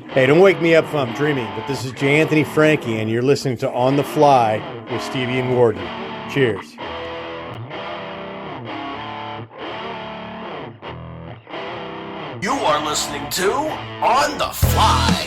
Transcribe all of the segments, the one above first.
Hey, don't wake me up if I'm dreaming, but this is J. Anthony Frankie, and you're listening to On the Fly with Stevie and Gordon. Cheers. You are listening to On the Fly.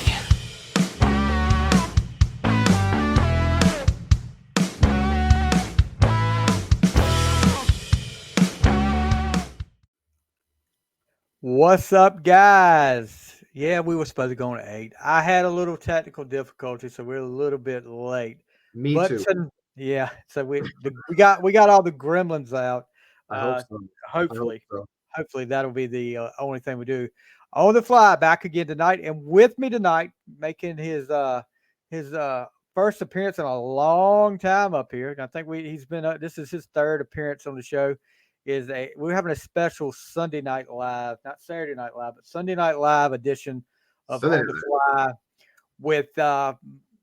What's up, guys? Yeah, we were supposed to go on at 8. I had a little technical difficulty, so we're a little bit late. Me But too. yeah, so we got all the gremlins out. I hope Uh, so. I hope hopefully, so. hopefully that'll be the only thing we do. On the fly, back again tonight, and with me tonight, making his first appearance in a long time up here. And I think he's been this is his third appearance on the show. We're having a special Sunday Night Live, not Saturday Night Live, but Sunday Night Live edition of Sunday On the night. Fly with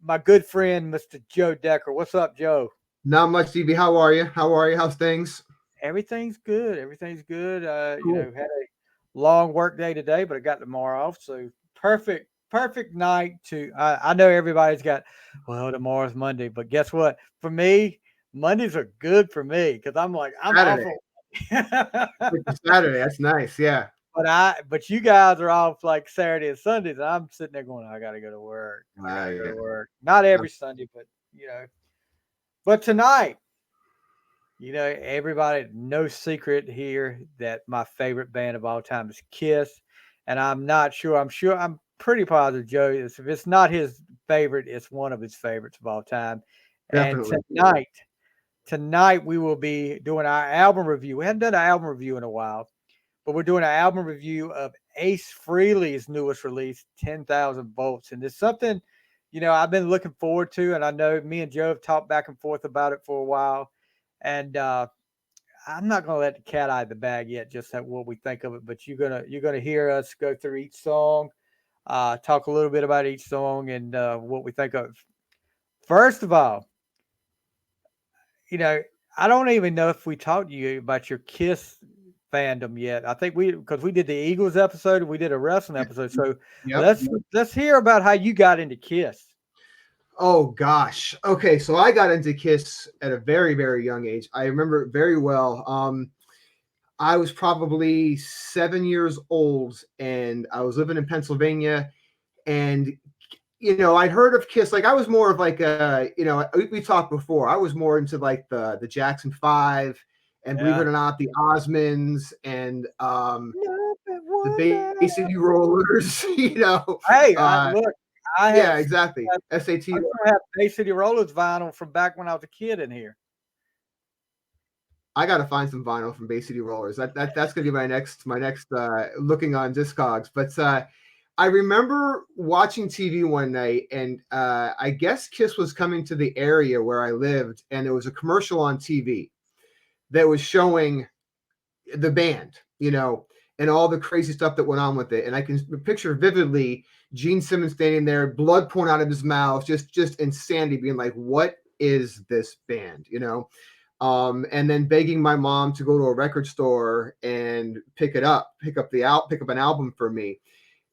my good friend Mr. Joe Decker. What's up, Joe? Not much, Stevie. How are you? How are you? How's things? Everything's good. Everything's good. Cool. Had a long work day today, but I got tomorrow off, so perfect night to. I know everybody's got. Well, tomorrow's Monday, but guess what? For me, Mondays are good for me because I'm like I'm off. Saturday. Saturday. That's nice. Yeah. But you guys are off like Saturday and Sundays. And I'm sitting there going, I gotta go to work. I gotta go Yeah. to work. Not every Sunday, but But tonight, everybody, no secret here that my favorite band of all time is Kiss. And I'm not sure. I'm pretty positive Joe is if it's not his favorite, it's one of his favorites of all time. And Definitely. tonight we will be doing our album review. We haven't done an album review in a while. But we're doing an album review of Ace Frehley's newest release, 10,000 Volts. And it's something, I've been looking forward to. And I know me and Joe have talked back and forth about it for a while. And I'm not going to let the cat out of the bag yet, just what we think of it. But you're gonna hear us go through each song, talk a little bit about each song and what we think of it. First of all, I don't even know if we talked to you about your Kiss fandom yet. I think because we did the Eagles episode and we did a wrestling episode. So Yep. let's hear about how you got into Kiss. Oh gosh. Okay, so I got into Kiss at a very, very young age. I remember it very well. I was probably 7 years old, and I was living in Pennsylvania, and I'd heard of Kiss. Like I was more of like we talked before. I was more into like the Jackson 5, and believe it or not, the Osmonds and the Bay City Rollers. Hey, look, exactly. SAT. I have Bay City Rollers vinyl from back when I was a kid in here. I gotta find some vinyl from Bay City Rollers. That's gonna be my next looking on Discogs. But I remember watching TV one night, and I guess Kiss was coming to the area where I lived, and there was a commercial on TV that was showing the band, and all the crazy stuff that went on with it. And I can picture vividly Gene Simmons standing there, blood pouring out of his mouth, just insanity, being like, "What is this band?" And then begging my mom to go to a record store and pick up an album for me.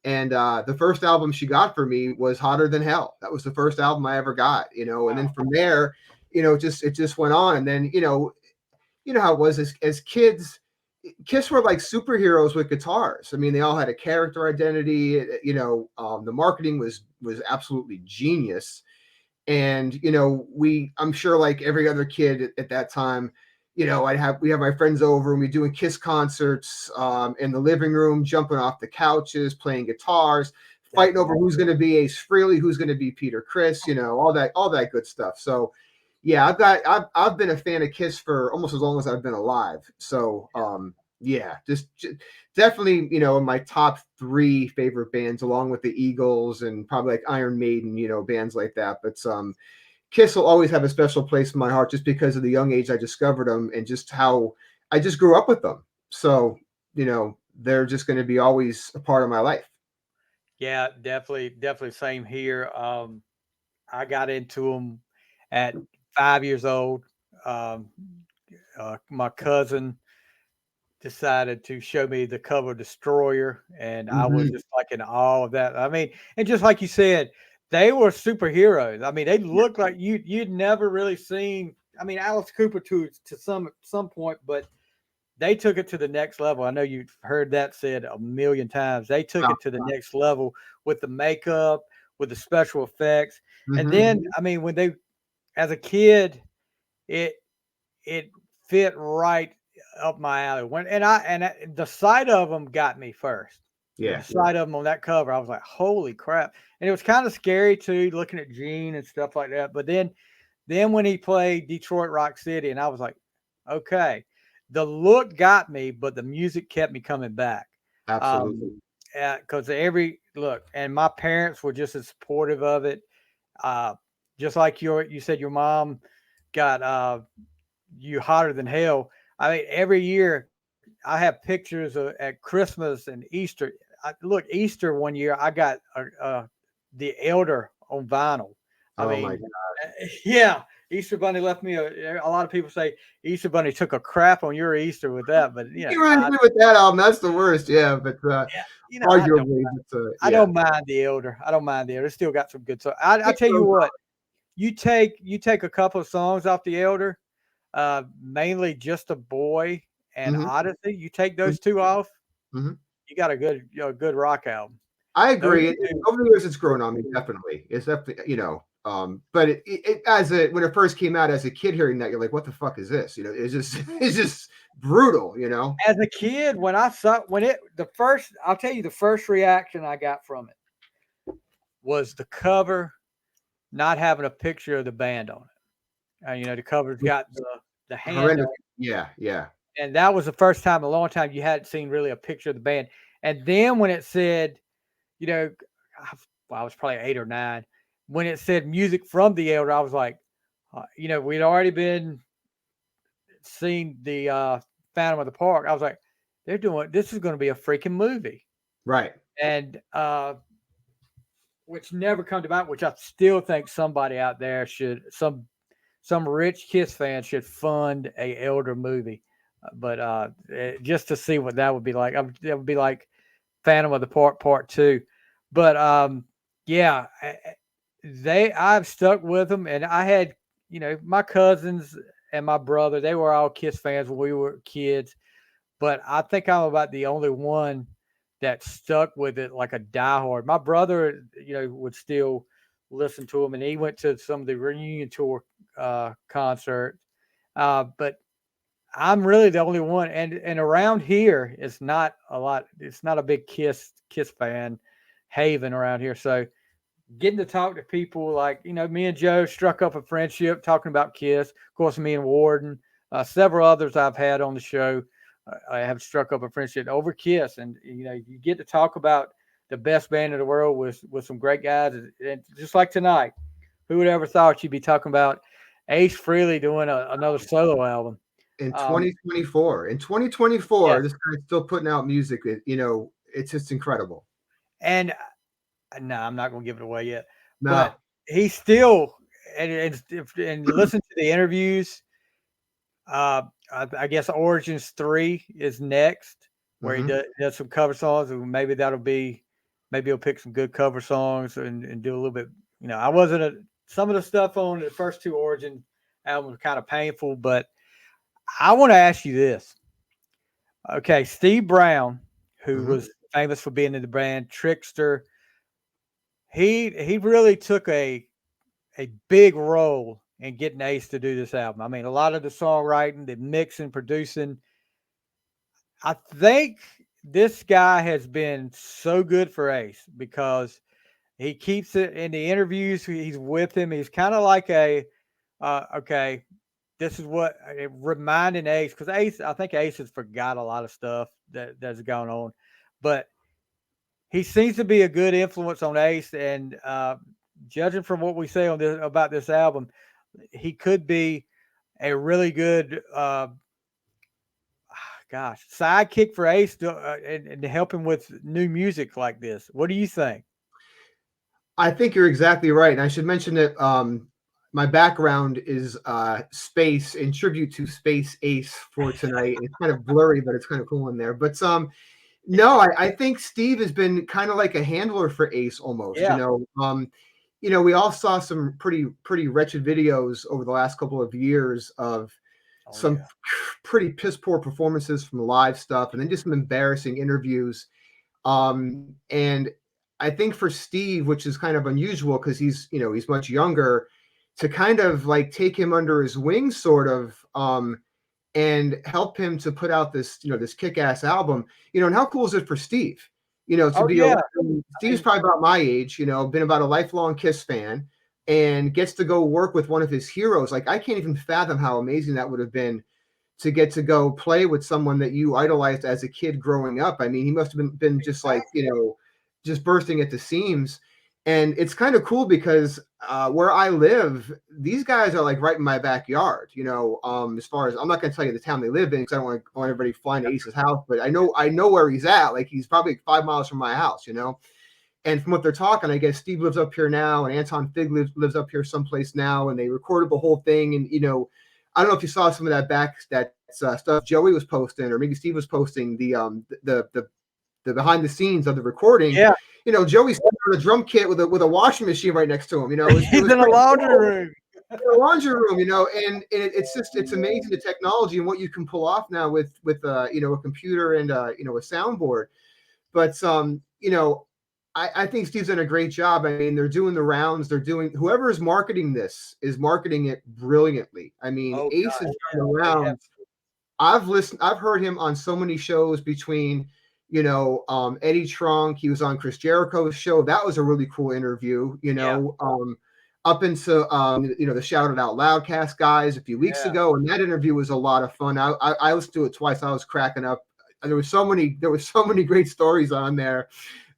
And the first album she got for me was Hotter Than Hell. That was the first album I ever got, Wow. And then from there, it just went on. And then, how it was as kids, Kiss were like superheroes with guitars. I mean, they all had a character identity. The marketing was absolutely genius. And I'm sure like every other kid at that time, we have my friends over and we doing Kiss concerts in the living room, jumping off the couches, playing guitars, fighting over who's going to be Ace Frehley, who's going to be Peter Criss, all that good stuff. So yeah, I've been a fan of Kiss for almost as long as I've been alive. So just definitely, in my top 3 favorite bands, along with the Eagles and probably like Iron Maiden, bands like that. But Kiss will always have a special place in my heart just because of the young age I discovered them and just how I just grew up with them. So, they're just going to be always a part of my life. Yeah, definitely same here. I got into them at 5 years old. My cousin decided to show me the cover Destroyer, and I was Mhm. just like in awe of that. I mean, and just like you said, they were superheroes. I mean, they looked like you'd never really seen. I mean, Alice Cooper to some point, but they took it to the next level. I know you've heard that said a million times. They took it to the next level with the makeup, with the special effects. And Mhm. then, I mean, when they, as a kid, it it fit right up my alley. The sight of them got me first. The Yeah. sight of them on that cover, I was like, "Holy crap!" And it was kind of scary too, looking at Gene and stuff like that. But then when he played Detroit Rock City, and I was like, "Okay." The look got me, but the music kept me coming back. Absolutely. Because every look, and my parents were just as supportive of it. Uh, just like you said, your mom got you hotter than hell. I mean, every year I have pictures at Christmas and Easter. Look, Easter one year I got the Elder on vinyl. I Oh my mean, God. yeah, Easter Bunny left me a lot of people say Easter Bunny took a crap on your Easter with that, but You can't really agree with that album. That's the worst. Yeah, but yeah, arguably, it's I yeah. don't mind the Elder. I don't mind the Elder. It's still got some good songs. I It's tell you so what, you take a couple of songs off the Elder, mainly Just a Boy and Mhm. Odyssey. You take Mhm. those two off, Mhm. you got a good rock album. I Those agree. two. Over the years, it's grown on me. Definitely, it's definitely but when it first came out as a kid, hearing that, you're like, what the fuck is this? It's just it's just brutal. As a kid, when I saw I'll tell you the first reaction I got from it was the cover not having a picture of the band on it. The cover's got the hand Horrendous. on, Yeah, yeah. and that was the first time in a long time you hadn't seen really a picture of the band. And then when it said, you know, I was probably 8 or 9. When it said music from the Elder, I was like, we'd already been seeing the Phantom of the Park. I was like, this is going to be a freaking movie, Right. and which never come to mind. Which I still think somebody out there some rich Kiss fan should fund a Elder movie, but just to see what that would be like. That would be like Phantom of the Park Part 2. But yeah, I've stuck with them, and I had my cousins and my brother. They were all Kiss fans when we were kids, but I think I'm about the only one that stuck with it like a diehard. My brother, would still listen to them, and he went to some of the reunion tour concerts. But I'm really the only one, and around here, it's not a lot. It's not a big Kiss fan haven around here. So getting to talk to people like me and Joe struck up a friendship talking about Kiss. Of course, me and Warden, several others I've had on the show, I have struck up a friendship over Kiss, and you get to talk about the best band in the world with some great guys, and just like tonight, who would ever thought you'd be talking about Ace Frehley doing another solo album? In Um, 2024, in 2024, yes, this guy's still putting out music. It's just incredible. and no, I'm not going to give it away yet, No. but he still and listen to the interviews. I guess Origins 3 is next, where he Hmm. does some cover songs, and maybe he'll pick some good cover songs and do a little bit. I wasn't some of the stuff on the first two Origin albums were kind of painful, but I want to ask you this. Okay, Steve Brown, who Hmm. was famous for being in the band Trickster, he really took a big role in getting Ace to do this album. I mean, a lot of the songwriting, the mixing, producing. I think this guy has been so good for Ace because he keeps it in the interviews. He's with him. He's kind of like okay, this is what reminding Ace, because I think Ace has forgot a lot of stuff that's gone on, but he seems to be a good influence on Ace. And judging from what we say about this album, he could be a really good sidekick for Ace and to help him with new music like this. What do you think? I think you're exactly right, and I should mention that my background is space in tribute to Space Ace for tonight. It's kind of blurry, but it's kind of cool in there. But no, I think Steve has been kind of like a handler for Ace almost. Yeah. We all saw some pretty wretched videos over the last couple of years of some pretty piss poor performances from live stuff, and then just some embarrassing interviews. And I think for Steve, which is kind of unusual because he's much younger, to kind of like take him under his wing, sort of, and help him to put out this kick-ass album, and how cool is it for Steve, Steve's probably about my age, been about a lifelong Kiss fan, and gets to go work with one of his heroes. Like, I can't even fathom how amazing that would have been to get to go play with someone that you idolized as a kid growing up. I mean, he must have been just like, just bursting at the seams. And it's kind of cool because where I live, these guys are like right in my backyard, as far as, I'm not going to tell you the town they live in because I don't want everybody flying to Ace's house, but I know where he's at. Like, he's probably 5 miles from my house, And from what they're talking, I guess Steve lives up here now, and Anton Fig lives up here someplace now, and they recorded the whole thing. And, I don't know if you saw some of that stuff Joey was posting, or maybe Steve was posting, the behind the scenes of the recording. Yeah. Joey's on a drum kit with a washing machine right next to him. He's in a laundry room. In a laundry room, and it's amazing the technology and what you can pull off now with a computer and a soundboard. But I think Steve's done a great job. I mean, they're doing the rounds. Whoever is marketing this is marketing it brilliantly. I mean, Ace is doing the rounds. I've heard him on so many shows between, Eddie Trunk. He was on Chris Jericho's show. That was a really cool interview, up into, the Shout It Out Loudcast guys a few weeks ago. And that interview was a lot of fun. I listened to it twice. I was cracking up. And there were so many great stories on there.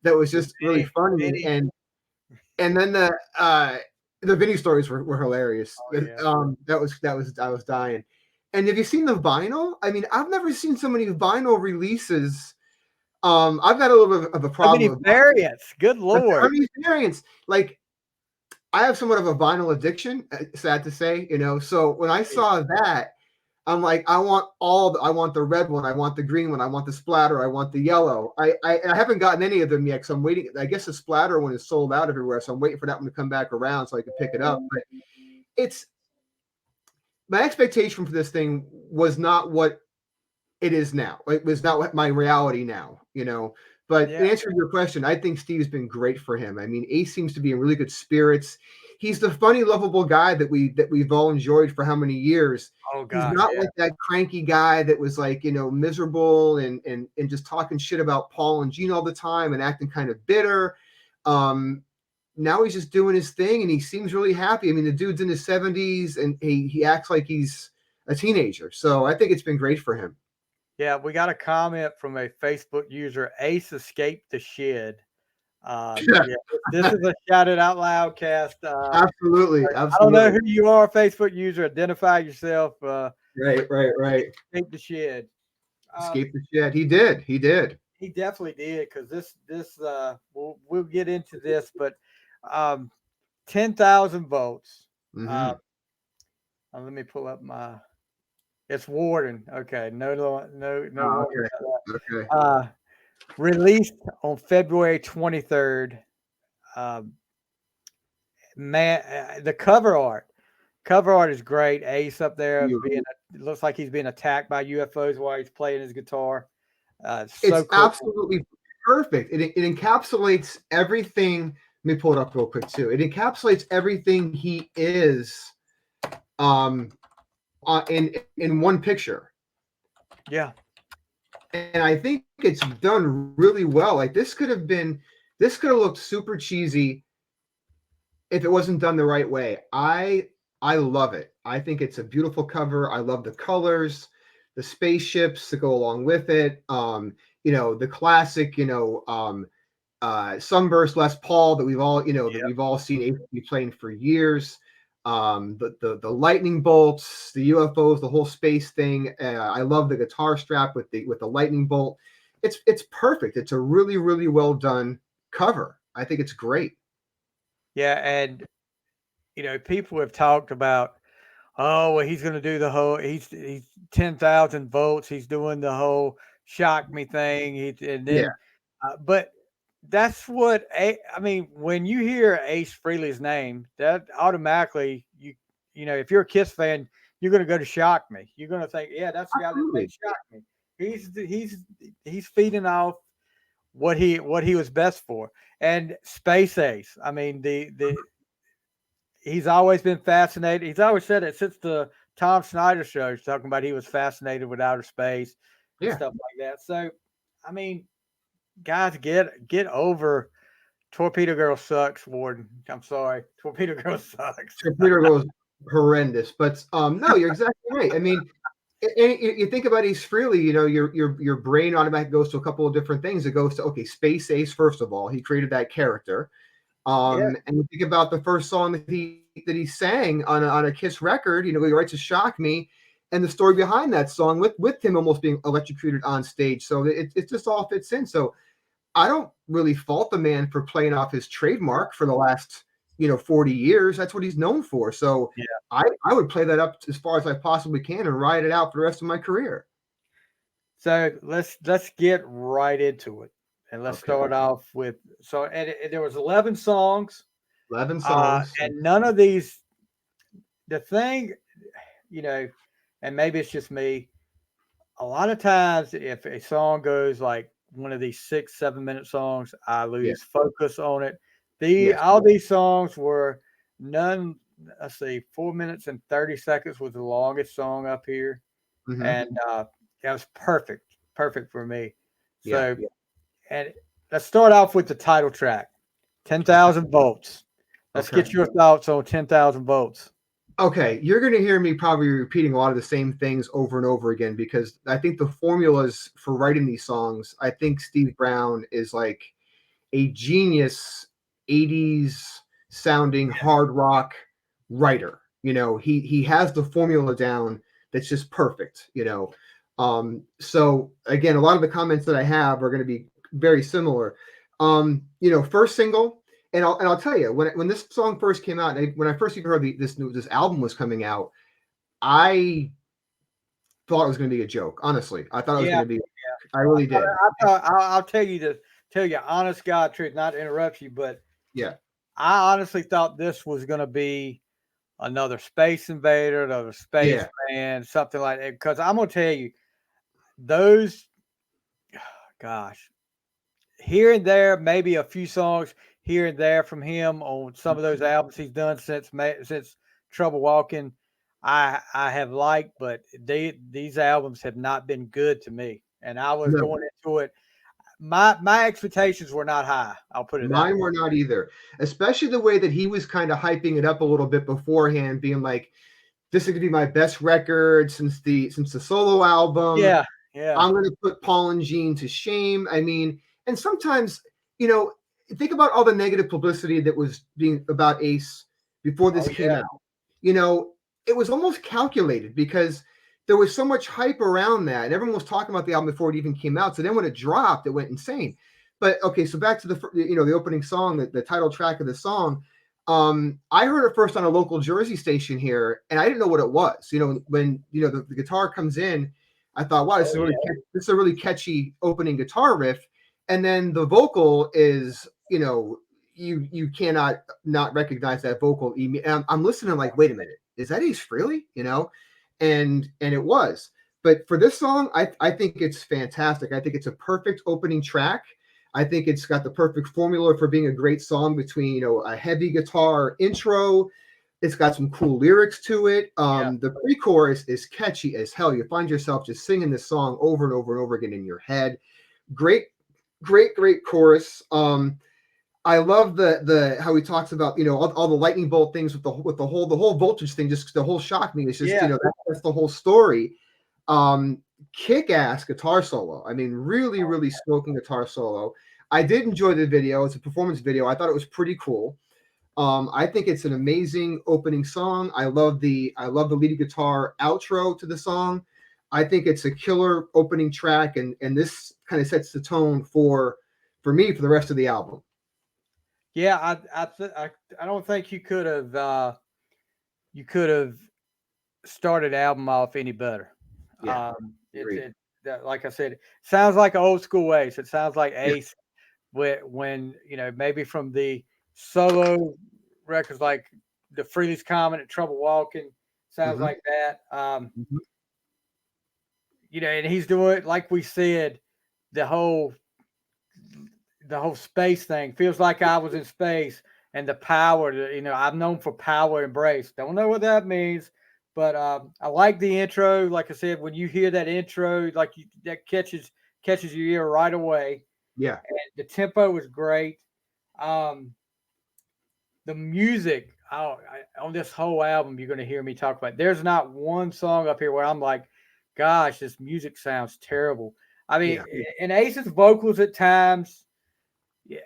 That was just really funny, and then the Vinny stories were hilarious. I was dying. And have you seen the vinyl? I mean, I've never seen so many vinyl releases. I've got a little bit of a problem. How many variants? Good Lord! How many variants? Like, I have somewhat of a vinyl addiction. Sad to say, So when I saw that, I'm like, I want the red one, I want the green one, I want the splatter, I want the yellow. I haven't gotten any of them yet, so I'm waiting. I guess the splatter one is sold out everywhere, so I'm waiting for that one to come back around so I can pick it up. But my expectation for this thing was not what it is now. It was not what my reality now, But to answer your question, I think Steve's been great for him. I mean, Ace seems to be in really good spirits. He's the funny, lovable guy that we've all enjoyed for how many years. Oh God, he's not like that cranky guy that was like, miserable and just talking shit about Paul and Gene all the time and acting kind of bitter. Now he's just doing his thing and he seems really happy. I mean, the dude's in his 70s and he acts like he's a teenager. So I think it's been great for him. Yeah, we got a comment from a Facebook user. Ace escaped the shed. This is a Shout It Out Loud cast. Absolutely. I don't know who you are, Facebook user. Identify yourself. Right. Escape the shed. Escape the shed. He did. He definitely did, because this we'll get into this, but 10,000 votes. Mm-hmm. Let me pull up my. It's Warden. Okay, no. Okay. Released on February 23rd. The cover art is great. Ace up there it looks like he's being attacked by UFOs while he's playing his guitar. It's cool. Absolutely perfect. It encapsulates everything. Let me pull it up real quick too. It encapsulates everything he is in one picture. Yeah. And I think it's done really well. Like, this could have looked super cheesy if it wasn't done the right way. I love it. I think it's a beautiful cover. I love the colors, the spaceships that go along with it. The classic, Sunburst Les Paul that we've all, that we've all seen Ace be playing for years. The lightning bolts, the UFOs, the whole space thing. I love the guitar strap with the lightning bolt. It's perfect. It's a really, really well done cover. I think it's great. Yeah, and people have talked about, oh, well, he's going to do the whole, he's 10,000 volts. He's doing the whole shock me thing. And Yeah. then, but that's what, I mean, when you hear Ace Frehley's name, that automatically, if you're a Kiss fan, you're going to go to Shock Me. You're going to think, yeah, that's the guy that made Absolutely. Shock Me. He's feeding off what he was best for. And Space Ace, I mean, he's always been fascinated. He's always said it since the Tom Snyder show. He's talking about he was fascinated with outer space and Yeah. stuff like that. So, I mean, guys, get over Torpedo Girl sucks, Warden. I'm sorry, Torpedo Girl sucks. Torpedo Girl is horrendous, but no, you're exactly right. I mean, and you think about Ace Frehley, your brain automatically goes to a couple of different things. It goes to, okay, Space Ace, first of all, he created that character. Yeah. And you think about the first song that he sang on a Kiss record, he writes to Shock Me, and the story behind that song with him almost being electrocuted on stage. So it just all fits in. So I don't really fault the man for playing off his trademark for the last 40 years. That's what he's known for. So Yeah. I would play that up as far as I possibly can and ride it out for the rest of my career. So let's get right into it, and let's Okay. start off with there was 11 songs, 11 songs. and none of these. The thing, and maybe it's just me. A lot of times, if a song goes like one of these 6-7 minute songs, I lose focus on it. All these songs were none. Let's see, 4 minutes and 30 seconds was the longest song up here, and that was perfect for me. So, and let's start off with the title track, 10,000 volts. Let's get your thoughts on 10,000 volts. Okay, you're going to hear me probably repeating a lot of the same things over and over again because I think the formulas for writing these songs, I think Steve Brown is like a genius 80s sounding hard rock writer. He has the formula down that's just perfect, So again, a lot of the comments that I have are going to be very similar. First single, and I'll tell you, when this song first came out, when I first even heard this album was coming out, I thought it was going to be a joke. Honestly, I thought it was going to be. I really did. I'll tell you honest God truth, not to interrupt you, but I honestly thought this was going to be another Space Invader, another Space Man, something like that. Because I'm going to tell you, those, gosh, here and there, maybe a few songs here and there from him on some of those albums he's done since Trouble Walking, I have liked, but these albums have not been good to me. And I was going into it. My expectations were not high. I'll put it. Mine were not either, especially the way that he was kind of hyping it up a little bit beforehand, being like, "This is gonna be my best record since the solo album." Yeah. I'm gonna put Paul and Gene to shame. I mean, and sometimes, think about all the negative publicity that was being about Ace before this came out. It was almost calculated because there was so much hype around that, and everyone was talking about the album before it even came out. So then when it dropped, it went insane. But okay, so back to the opening song, the title track of the song. I heard it first on a local Jersey station here, and I didn't know what it was. When the guitar comes in, I thought, wow, this is a really catchy opening guitar riff, and then the vocal is, you cannot not recognize that vocal. And I'm listening like, wait a minute, is that Ace Frehley? And it was. But for this song, I think it's fantastic. I think it's a perfect opening track. I think it's got the perfect formula for being a great song between, a heavy guitar intro. It's got some cool lyrics to it. The pre-chorus is catchy as hell. You find yourself just singing this song over and over and over again in your head. Great chorus. I love the how he talks about all the lightning bolt things with the whole voltage thing, just the whole shock me. It's just that's the whole story. Kick-ass guitar solo. I mean, really smoking guitar solo. I did enjoy the video. It's a performance video. I thought it was pretty cool. I think it's an amazing opening song. I love the lead guitar outro to the song. I think it's a killer opening track, and this kind of sets the tone for me for the rest of the album. Yeah, I don't think you could have you could have started the album off any better. Yeah, Like I said, it sounds like an old school Ace. It sounds like yeah. Ace when maybe from the solo records like the Frehley's Common and Trouble Walking, sounds Mhm. like that. Mhm. And he's doing, like we said, the whole space thing. Feels like I was in space, and the power. I'm known for power embrace. Don't know what that means, but I like the intro. Like I said, when you hear that intro, that catches your ear right away. Yeah. And the tempo was great. The music on this whole album, you're going to hear me talk about. There's not one song up here where I'm like, gosh, this music sounds terrible. I mean, and Ace's vocals at times, yeah,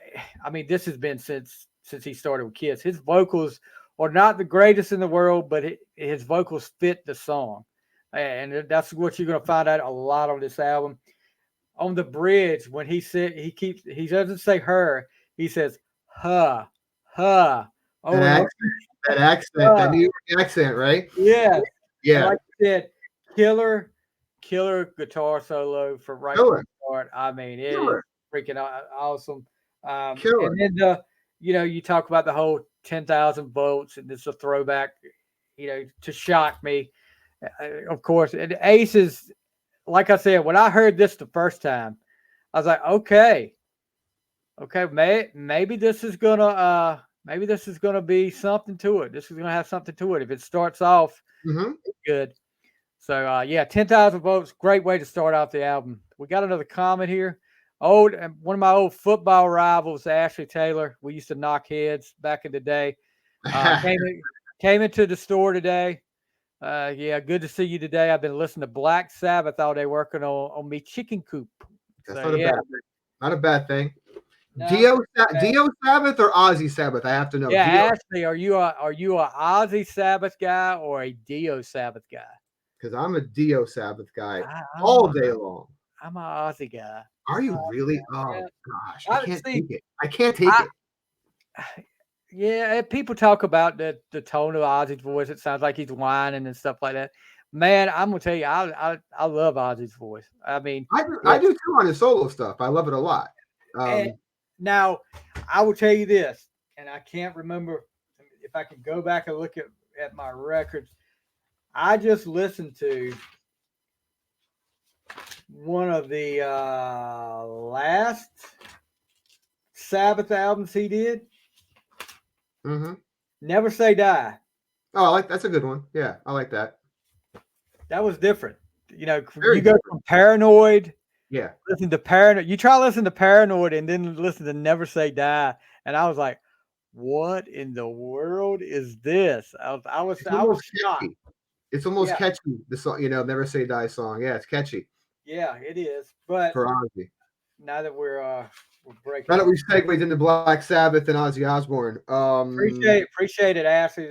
I mean, this has been since he started with Kiss. His vocals are not the greatest in the world, but his vocals fit the song, and that's what you're going to find out a lot on this album. On the bridge, when he doesn't say her, he says huh, huh. Oh, That New York accent, right? yeah, Yeah. like I said, killer guitar solo for right from the start. I mean, it is freaking awesome. Killer. And then you talk about the whole 10,000 volts, and it's a throwback, to Shock Me, of course. And Ace is, like I said, when I heard this the first time, I was like, okay, maybe this is gonna be something to it. This is gonna have something to it. If it starts off good. So yeah, 10,000 volts, great way to start off the album. We got another comment here. One of my old football rivals, Ashley Taylor. We used to knock heads back in the day. Came into the store today. Yeah, good to see you today. I've been listening to Black Sabbath all day, working on me chicken coop. That's So, not a yeah. bad thing. Not a bad thing. No, Dio Sabbath or Ozzy Sabbath? I have to know. Yeah, Ashley, are you a Ozzy Sabbath guy or a Dio Sabbath guy? Because I'm a Dio Sabbath guy all day long. I'm a Ozzy guy. Are you really? Oh gosh, I can't take it. I can't take it. Yeah, people talk about the tone of Ozzy's voice. It sounds like he's whining and stuff like that. Man, I'm gonna tell you, I love Ozzy's voice. I mean, I do too on his solo stuff. I love it a lot. Now, I will tell you this, and I can't remember if I can go back and look at my records. I just listened to one of the last Sabbath albums he did. Never Say Die. Oh, that's a good one. Yeah, I like that. That was different. You go different. from Paranoid. Yeah. Listen to Paranoid. You try to listen to Paranoid and then listen to Never Say Die. And I was like, what in the world is this? I was shocked. It's almost catchy. The song, Never Say Die song. Yeah, it's catchy. Yeah, it is. But for Ozzy. Now that we're breaking. Now that we've segued into Black Sabbath and Ozzy Osbourne. Appreciate it, Ashley.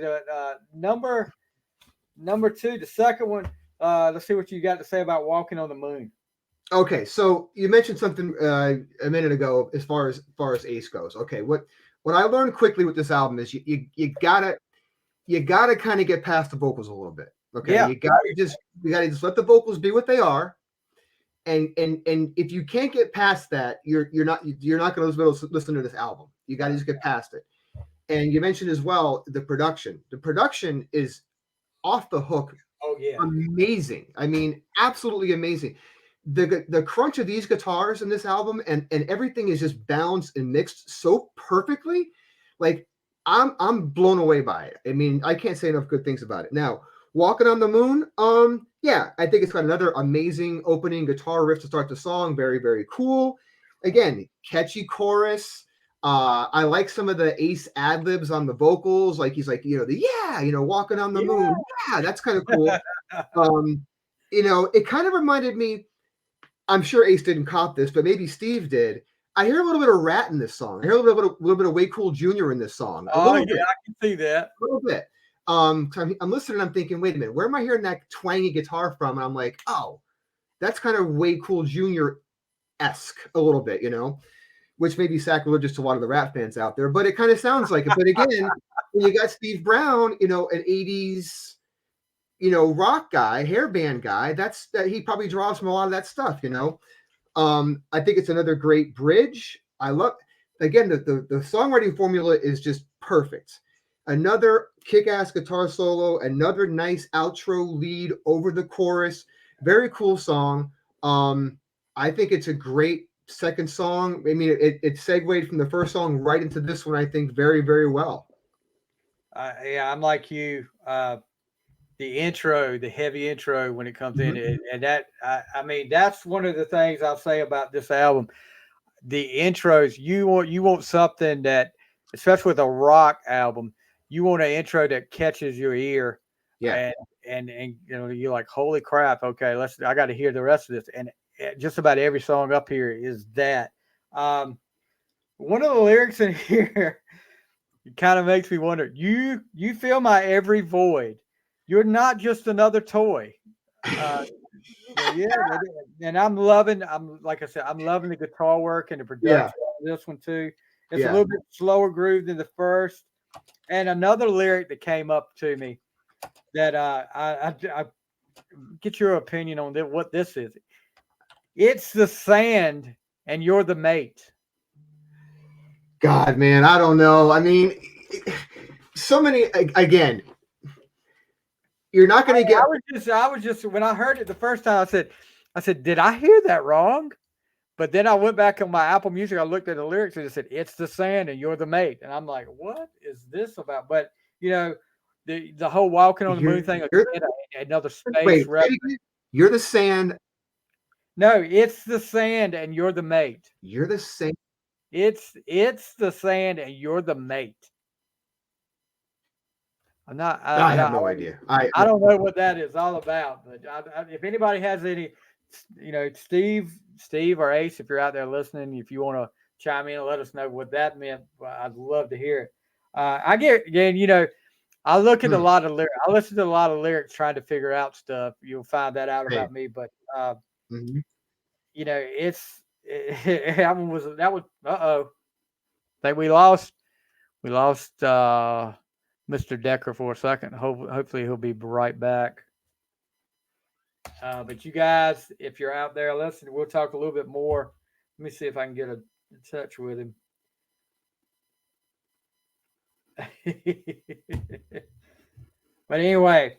Number 2, the second one. Let's see what you got to say about Walking on the Moon. Okay, so you mentioned something a minute ago as far as Ace goes. Okay, what I learned quickly with this album is you gotta kind of get past the vocals a little bit. Okay, you gotta just let the vocals be what they are. And if you can't get past that, you're not going to listen to this album. You got to just get past it. And you mentioned as well the production. The production is off the hook. Oh yeah, amazing. I mean, absolutely amazing. The crunch of these guitars in this album and everything is just balanced and mixed so perfectly. Like I'm blown away by it. I mean, I can't say enough good things about it. Now, Walking on the Moon, yeah, I think it's got another amazing opening guitar riff to start the song. Very, very cool. Again, catchy chorus. I like some of the Ace ad libs on the vocals. Like he's like, Walking on the Moon. Yeah, that's kind of cool. It kind of reminded me. I'm sure Ace didn't cop this, but maybe Steve did. I hear a little bit of Rat in this song. I hear a little bit of Way Cool Jr. in this song. I can see that. A little bit. I'm listening. I'm thinking, wait a minute, where am I hearing that twangy guitar from? And I'm like, oh, that's kind of Way Cool Jr.-esque a little bit, which may be sacrilegious to a lot of the Rat fans out there, but it kind of sounds like it. But again, when you got Steve Brown, an 80s, rock guy, hairband guy, that he probably draws from a lot of that stuff, I think it's another great bridge. I love, again, the songwriting formula is just perfect. Another kick-ass guitar solo, another nice outro lead over the chorus. Very cool song. I think it's a great second song. I mean, it segued from the first song right into this one, I think, very, very well. Yeah, I'm like you. The intro, the heavy intro when it comes in, and that I mean, that's one of the things I'll say about this album. The intros, you want something that, especially with a rock album, you want an intro that catches your ear. Yeah. And you're like, holy crap, okay, I got to hear the rest of this. And just about every song up here is that. One of the lyrics in here, it kind of makes me wonder, you fill my every void. You're not just another toy. Yeah, and I'm loving the guitar work and the production of this one too. It's a little bit slower groove than the first. And another lyric that came up to me that I get your opinion on what this is. It's the sand and you're the mate. God, man, I don't know. I mean, so many, again, you're not going to get. I was just when I heard it the first time, I said, did I hear that wrong? But then I went back on my Apple Music. I looked at the lyrics and it said, "It's the sand and you're the mate." And I'm like, what is this about? But the whole walking on the moon thing, another space reference. You're the sand. No, it's the sand and you're the mate. You're the sand. It's the sand and you're the mate. I have no idea. I don't know what that is all about. But if anybody has any, Steve or Ace, if you're out there listening, if you want to chime in and let us know what that meant, I'd love to hear it. I look at a lot of lyrics. I listen to a lot of lyrics trying to figure out stuff. You'll find that out about me. But I think we lost Mr. Decker for a second. Hopefully he'll be right back. But you guys, if you're out there listening, we'll talk a little bit more. Let me see if I can get in touch with him. But anyway,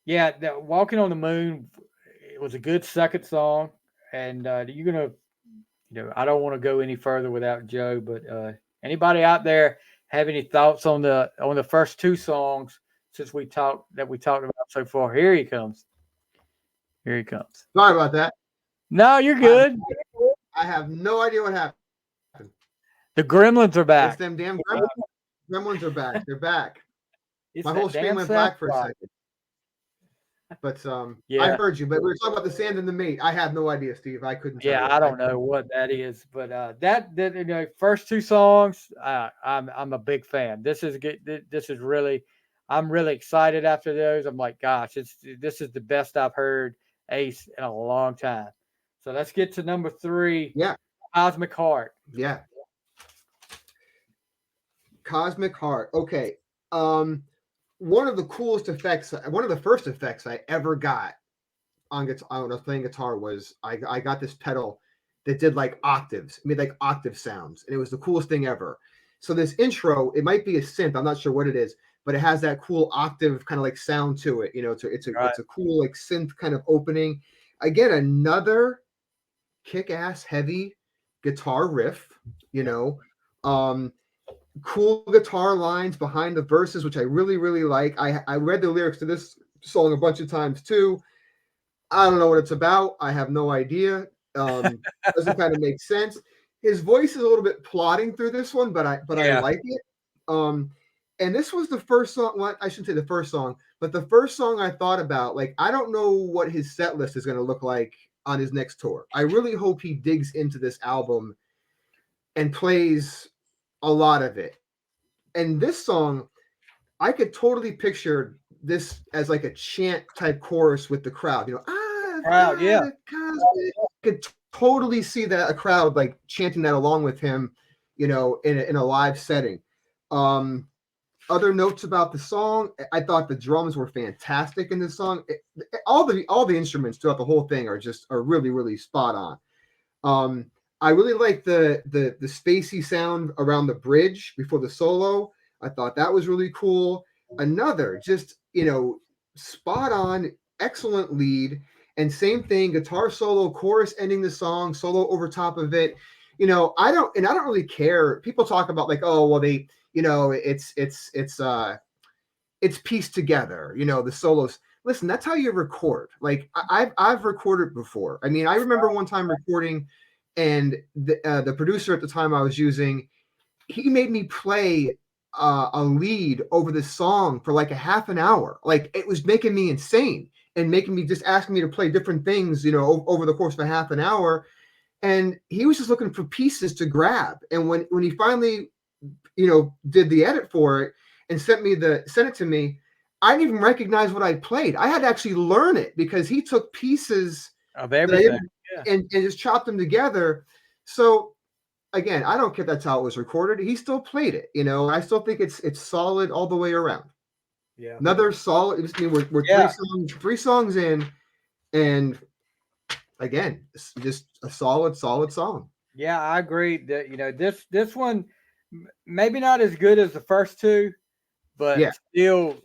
Walking on the Moon, it was a good second song. And you're going to, I don't want to go any further without Joe, but anybody out there have any thoughts on the first two songs since we talked about so far? Here he comes. Sorry about that. No, you're good. I have no idea what happened. The gremlins are back. It's them damn gremlins. Gremlins are back. They're back. My whole screen went black for a second. But I heard you. But we were talking about the sand and the mate. I have no idea, Steve. I couldn't. I don't know what that is, but that first two songs, I'm a big fan. This is good. This is really, I'm really excited after those. I'm like, gosh, this is the best I've heard Ace in a long time. So let's get to number 3. Yeah, Cosmic Heart. Yeah, Cosmic Heart. Okay. One of the coolest effects, one of the first effects I ever got on guitar when I was playing guitar was I got this pedal that did like octaves, made like octave sounds, and it was the coolest thing ever. So this intro, it might be a synth, I'm not sure what it is, but it has that cool octave kind of like sound to it. It's a cool like synth kind of opening. Again, another kick-ass heavy guitar riff. Cool guitar lines behind the verses, which I really, really like. I read the lyrics to this song a bunch of times too. I don't know what it's about. I have no idea. Doesn't kind of make sense. His voice is a little bit plodding through this one, but I like it. And this was the first song. Well, I shouldn't say the first song, but the first song I thought about. Like, I don't know what his set list is going to look like on his next tour. I really hope he digs into this album and plays a lot of it. And this song, I could totally picture this as like a chant type chorus with the crowd. Crowd, yeah. I could totally see that a crowd like chanting that along with him, in a live setting. other notes about the song, I thought the drums were fantastic in this song. All the instruments throughout the whole thing are really, really spot on. I really like the spacey sound around the bridge before the solo. I thought that was really cool. Another just, spot on, excellent lead. And same thing, guitar solo, chorus ending the song, solo over top of it. I don't really care. People talk about like, oh, well, it's pieced together, the solos. Listen, that's how you record. Like I've recorded before. I mean, I remember one time recording, and the producer at the time I was using, he made me play a lead over this song for like a half an hour. Like it was making me insane and making me just asking me to play different things, over the course of a half an hour. And he was just looking for pieces to grab. And when he finally, did the edit for it and sent it to me, I didn't even recognize what I played. I had to actually learn it because he took pieces of everything and just chopped them together. So again, I don't care if that's how it was recorded. He still played it. I still think it's solid all the way around. Yeah. Another solid. We're three songs in, and again, it's just a solid song. Yeah, I agree that this one maybe not as good as the first two, but still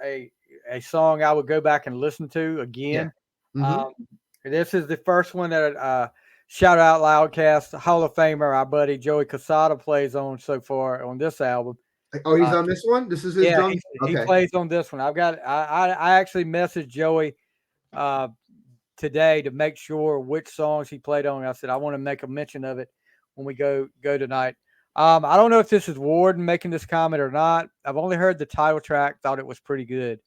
a song I would go back and listen to again. Yeah. Mm-hmm. This is the first one that Shout Out Loudcast Hall of Famer, our buddy Joey Casada, plays on so far on this album. Oh, he's on this one? This is his drum? He plays on this one. I actually messaged Joey today to make sure which songs he played on. I said, I want to make a mention of it when we go tonight. I don't know if this is Warden making this comment or not. I've only heard the title track, thought it was pretty good.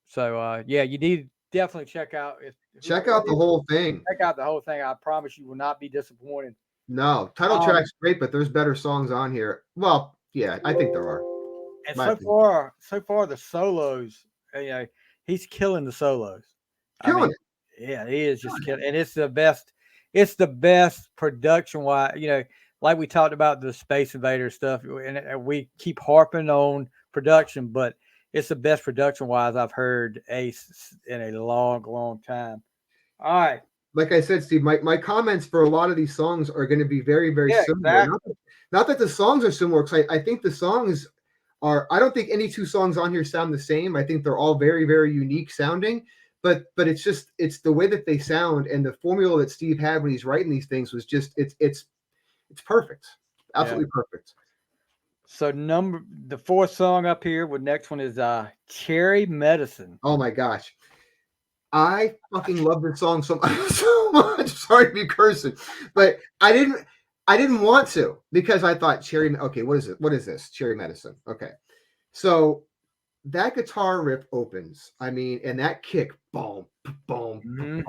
So, you need to definitely check out. Check out the whole thing. Check out the whole thing. I promise you will not be disappointed. No, title track's great, but there's better songs on here. Well, yeah, I think there are. And so far the solos, he's killing the solos. Killing it. Yeah, he is just killing, and it's the best. It's the best production wise. Like we talked about the Space Invader stuff, and we keep harping on production, but it's the best production wise I've heard Ace in a long, long time. All right. Like I said, Steve, my comments for a lot of these songs are going to be very, very similar. Exactly. Not that the songs are similar, because I think the songs are. I don't think any two songs on here sound the same. I think they're all very, very unique sounding. But it's the way that they sound, and the formula that Steve had when he's writing these things was just it's perfect, absolutely perfect. So the fourth song up here, the next one is Cherry Medicine. Oh my gosh, I fucking love this song so much. Sorry to be cursing, but I didn't want to, because I thought cherry. Okay, what is it? What is this? Cherry Medicine. Okay, so that guitar riff opens. I mean, and that kick, boom, boom, boom,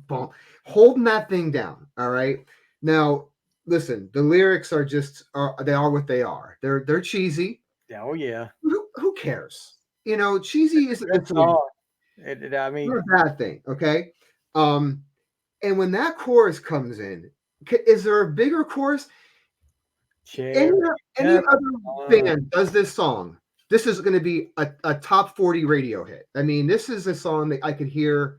boom, holding that thing down. All right. Now, listen, the lyrics are they are what they are. They're cheesy. Oh yeah. Who cares? Cheesy isn't a bad thing. Okay. And when that chorus comes in, is there a bigger chorus? Any other band does this song, this is going to be a top 40 radio hit. I mean, this is a song that I could hear.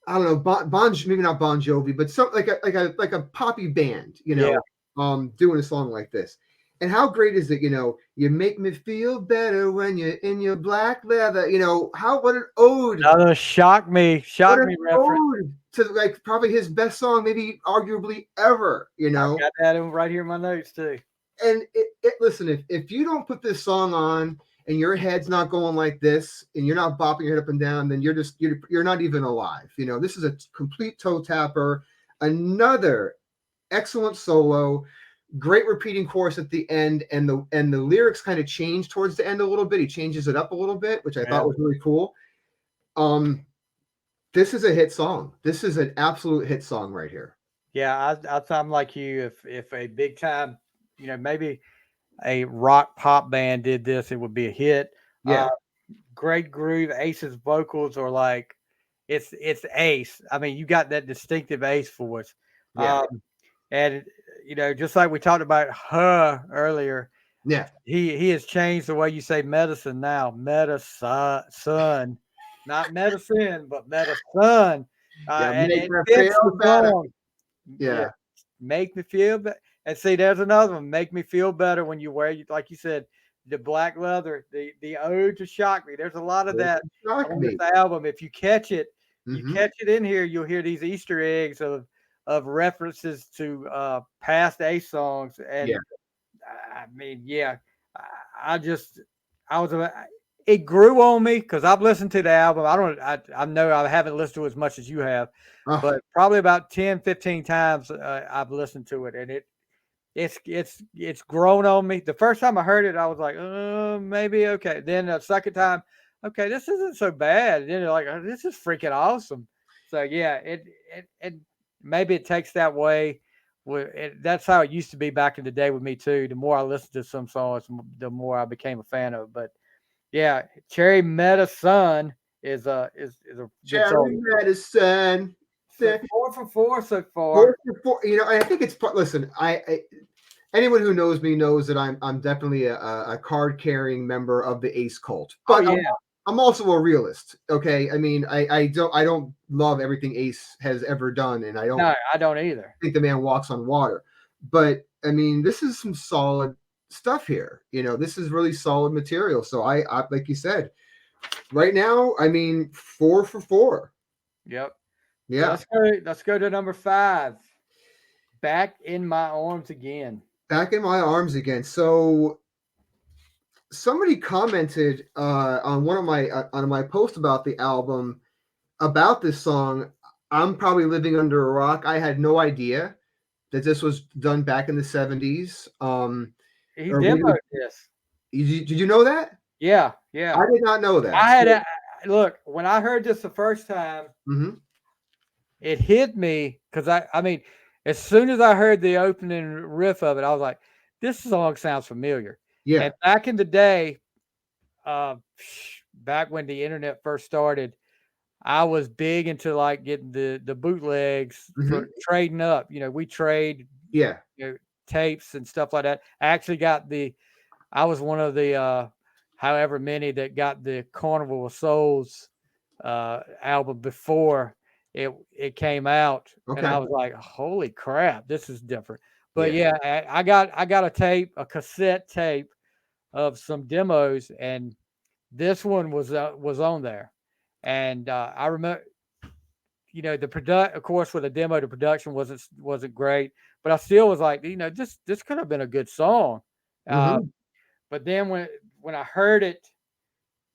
I don't know, maybe not Bon Jovi, but some like a poppy band, doing a song like this. And how great is it? You make me feel better when you're in your black leather. What an ode! Another shock me reference to like probably his best song, maybe arguably ever. I got that right here in my notes too. And listen, if you don't put this song on and your head's not going like this and you're not bopping your head up and down, then you're not even alive. This is a complete toe tapper. Another excellent solo, great repeating chorus at the end, and the lyrics kind of change towards the end a little bit. He changes it up a little bit, which I thought was really cool. This is a hit song. This is an absolute hit song right here. Yeah, I'm like you. If a big time, maybe a rock pop band did this, it would be a hit. Yeah. Great groove. Ace's vocals are like, it's Ace. I mean, you got that distinctive Ace voice. Yeah. And just like we talked about her earlier, Yeah. He has changed the way you say medicine now. Medicine, not medicine, but medicine. Yeah. And Make it me fits feel the better. song. Yeah, Yeah. make me feel better. And see, there's another one. Make me feel better when you wear, like you said, the black leather, the ode to shock me. There's a lot of that Shock on me. this album. If you catch it, you Mhm. catch it in here, you'll hear these Easter eggs of references to past Ace songs. And Yeah. I mean, yeah, I just I was it grew on me because I've listened to the album. I know I haven't listened to it as much as you have, Oh, but probably about 10, 15 times I've listened to it, and it's grown on me. The first time I heard it, I was like, maybe okay. Then the second time, okay, this isn't so bad. And then you're like, oh, this is freaking awesome. So yeah, it maybe it takes that way. That's how it used to be back in the day with me too. The more I listened to some songs, the more I became a fan of. But yeah, Cherry Medicine is a good cherry song. medicine. So 4 for 4 so far. 4 for 4. I think it's listen. Anyone who knows me knows that I'm definitely a card carrying member of the Ace cult, Oh but yeah, I'm also a realist. Okay, I mean I don't love everything Ace has ever done, and I don't no, I don't either. think the man walks on water. But I mean, this is some solid stuff here. This is really solid material. So I like you said, right now, I mean, 4 for 4. Yep. So Yeah. let's go to number 5. Back in my arms again. Back in my arms again. So somebody commented on one of my on my post about the album about this song. I'm probably living under a rock. I had no idea that this was done back in the 70s. He Or maybe, demoed this. did you know that? Yeah, I yeah. did not know that. I had a look when I heard this the first time. Mhm. It hit me because I mean, as soon as I heard the opening riff of it, I was like, "This song sounds familiar." Yeah. And back in the day, uh, back when the internet first started, I was big into like getting the bootlegs for Mhm. trading up. We trade Yeah. tapes and stuff like that. I actually got I was one of the however many that got the Carnival of Souls album before it came out, and Okay. I was like, "Holy crap, this is different." But Yeah. yeah, I got a cassette tape of some demos, and this one was on there, and I remember. Of course, with a demo, the production wasn't great, but I still was like, this could have been a good song. Uh, Mhm. but then when I heard it,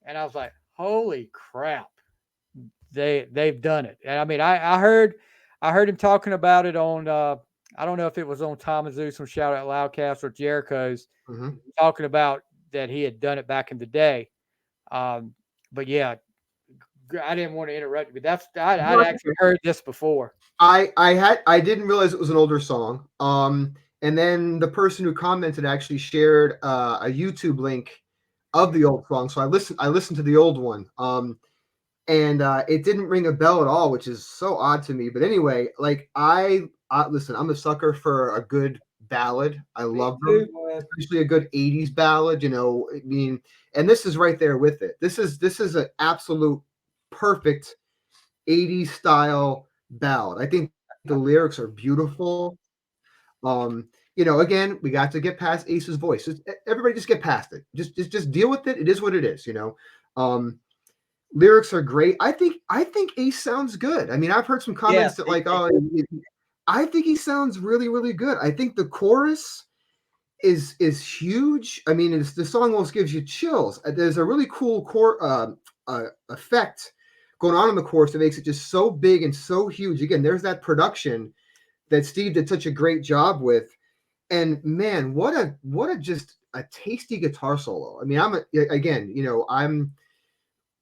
and I was like, "Holy crap, they've done it!" And I mean, I heard him talking about it on I don't know if it was on Tom and Zeus from Shout Out Loudcast or Jericho's Mhm. talking about that he had done it back in the day. Um, but yeah, I didn't want to interrupt you, but I'd actually heard this before. I didn't realize it was an older song. And then the person who commented actually shared a YouTube link of the old song. So I listened to the old one. And it didn't ring a bell at all, which is so odd to me. But anyway, like I listen, I'm a sucker for a good ballad. I Me love them, too, man. especially a good 80s ballad. I mean, and this is right there with it. This is an absolute perfect 80s style ballad. I think the lyrics are beautiful. Again, we got to get past Ace's voice. Everybody just get past it. Just deal with it. It is what it is. Um, Lyrics are great. I think Ace sounds good. I mean, I've heard some comments Yes, that like, oh, I think he sounds really, really good. I think the chorus is huge. I mean, the song almost gives you chills. There's a really cool effect going on in the chorus that makes it just so big and so huge. Again, there's that production that Steve did such a great job with. And man, what a just a tasty guitar solo. I mean,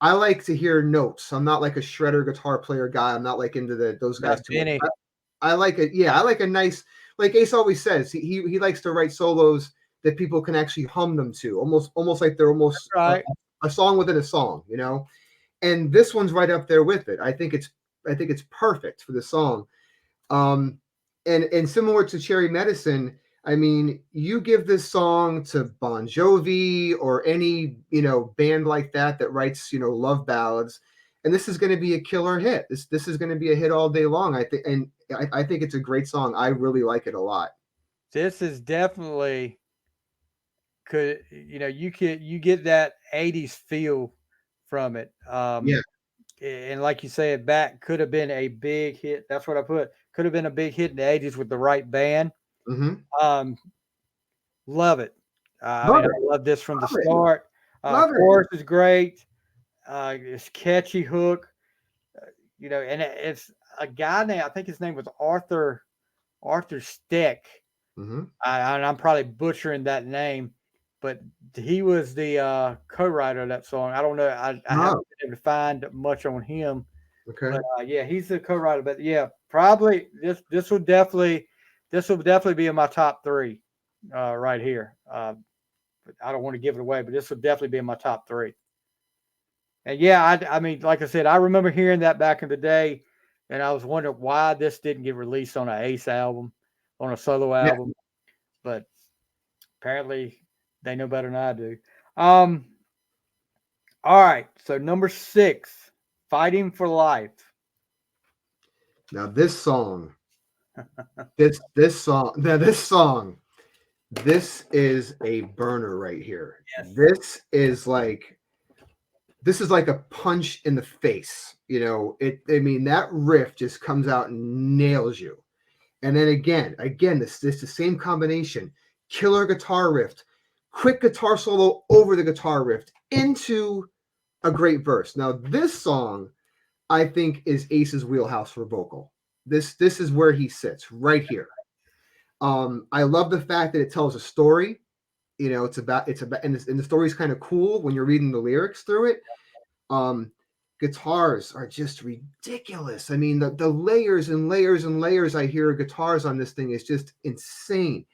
I like to hear notes. I'm not like a shredder guitar player guy. I'm not like into those no, guys too much. Benny. I like it. Yeah, I like a nice, like Ace always says, he likes to write solos that people can actually hum them to, almost like they're almost Right. a song within a song. And this one's right up there with it. I think it's perfect for the song. And similar to Cherry Medicine, I mean, you give this song to Bon Jovi or any, band like that writes, love ballads, and this is going to be a killer hit. This is going to be a hit all day long. I think, and I think it's a great song. I really like it a lot. This is definitely you get that 80s feel from it. Yeah. And like you said, back could have been a big hit. That's what I put. Could have been a big hit in the 80s with the right band. Mm-hmm. Love it. Love I it. love this from the Love it. start. Love it. Chorus is great. It's catchy hook. And it's a guy named, I think his name was Arthur Steck. Mm-hmm. And I'm probably butchering that name, but he was the co-writer of that song. I don't know. I haven't been able to find much on him. Okay. But yeah, he's the co-writer. But yeah, probably this will definitely be in my top 3 right here. I don't want to give it away, but this will definitely be in my top 3. And yeah, I mean, like I said, I remember hearing that back in the day, and I was wondering why this didn't get released on an Ace album, on a solo album. But apparently they know better than I do. All right, so number 6, Fighting for Life. Now this song, this song, this is a burner right here. Yes. This is like a punch in the face. That riff just comes out and nails you. And then again, this the same combination. Killer guitar riff, quick guitar solo over the guitar riff into a great verse. Now, this song, I think, is Ace's wheelhouse for vocal. This is where he sits, right here. I love the fact that it tells a story. It's about and the story's kind of cool when you're reading the lyrics through it. Guitars are just ridiculous. I mean, the layers and layers and layers I hear guitars on this thing is just insane.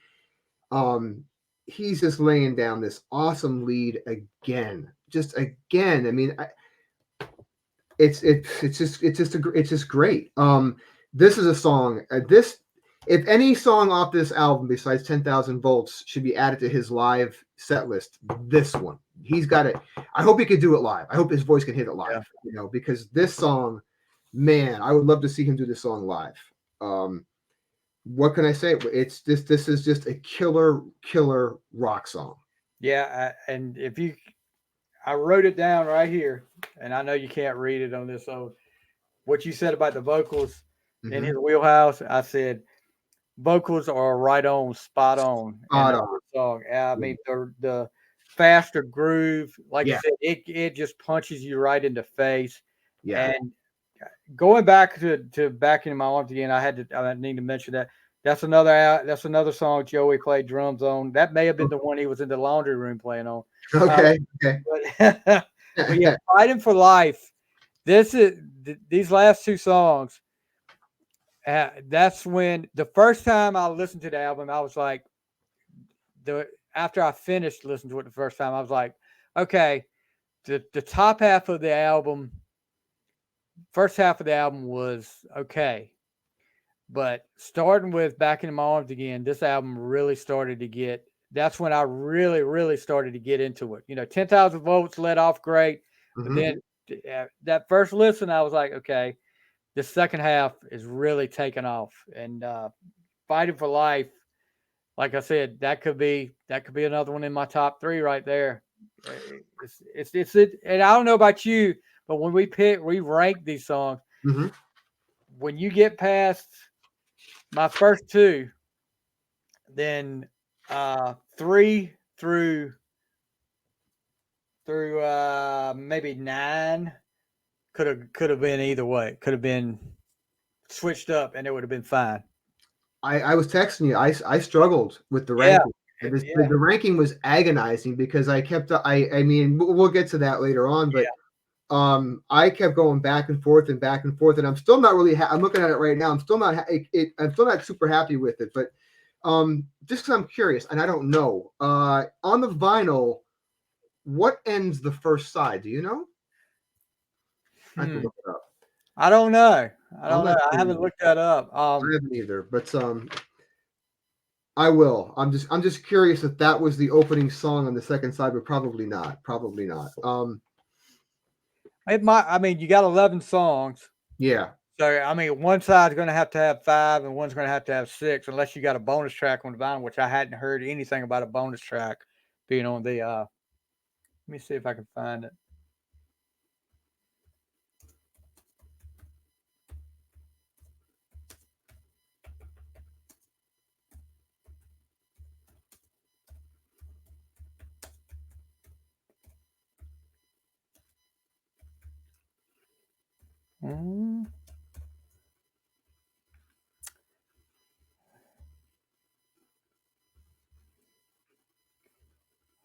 He's just laying down this awesome lead again. Just again. I mean, it's just great. This is a song. If any song off this album besides 10,000 Volts should be added to his live set list, this one. He's got it. I hope he could do it live. I hope his voice can hit it live, because this song, man, I would love to see him do this song live. What can I say? This is just a killer rock song. Yeah, and I wrote it down right here, and I know you can't read it on this. So what you said about the vocals in his wheelhouse, I said vocals are right on, spot on. Song. I mean, the faster groove, like you said, it just punches you right in the face. Yeah. And going back to Back in My Arms Again, I need to mention that. That's another song Joey played drums on. That may have been the one he was in the laundry room playing on. Okay. But yeah, Fighting for Life. These last 2 songs. That's when the first time I listened to the album, I was like, after I finished listening to it the first time, I was like, okay, the top half of the album, first half of the album was okay. But starting with Back in My Arms Again, this album really started to get, that's when I really, really started to get into it. 10,000 Volts led off great. But then that first listen, I was like, okay, the second half is really taking off. And Fighting for Life, like I said, that could be another one in my top 3 right there. It's and I don't know about you, but when we rank these songs, when you get past my first 2, then 3 through maybe 9 could have been either way. Could have been switched up, and it would have been fine. I was texting you. I struggled with the ranking. The ranking was agonizing because I kept. I mean, we'll get to that later on, but I kept going back and forth, and I'm still not really. I'm looking at it right now. I'm still not. I'm still not super happy with it, but just because I'm curious, and I don't know. On the vinyl, what ends the first side? Do you know? I can look it up. I don't know. I haven't looked that up. I haven't either. But I will. I'm just curious if that was the opening song on the second side, but probably not. Probably not. It might. I mean, you got 11 songs, Yeah. so I mean, one side's going to have 5, and one's going to have 6, unless you got a bonus track on the vinyl, which I hadn't heard anything about a bonus track being on the. Let me see if I can find it. Mm,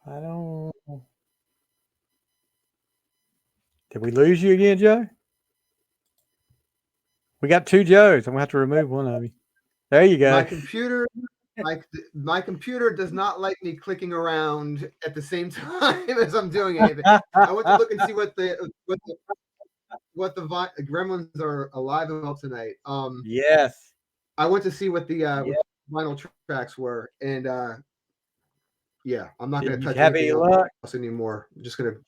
I don't. Did we lose you again, Joe? We got 2 Joes. I'm gonna have to remove one of you. There you My go. computer, my computer does not like me clicking around at the same time as I'm doing anything. I went to look and see what the Gremlins are alive about tonight. Yes. I went to see what the Yeah. vinyl tracks were, and yeah, I'm not going Did to you touch have any anything luck? else anymore. I'm just going to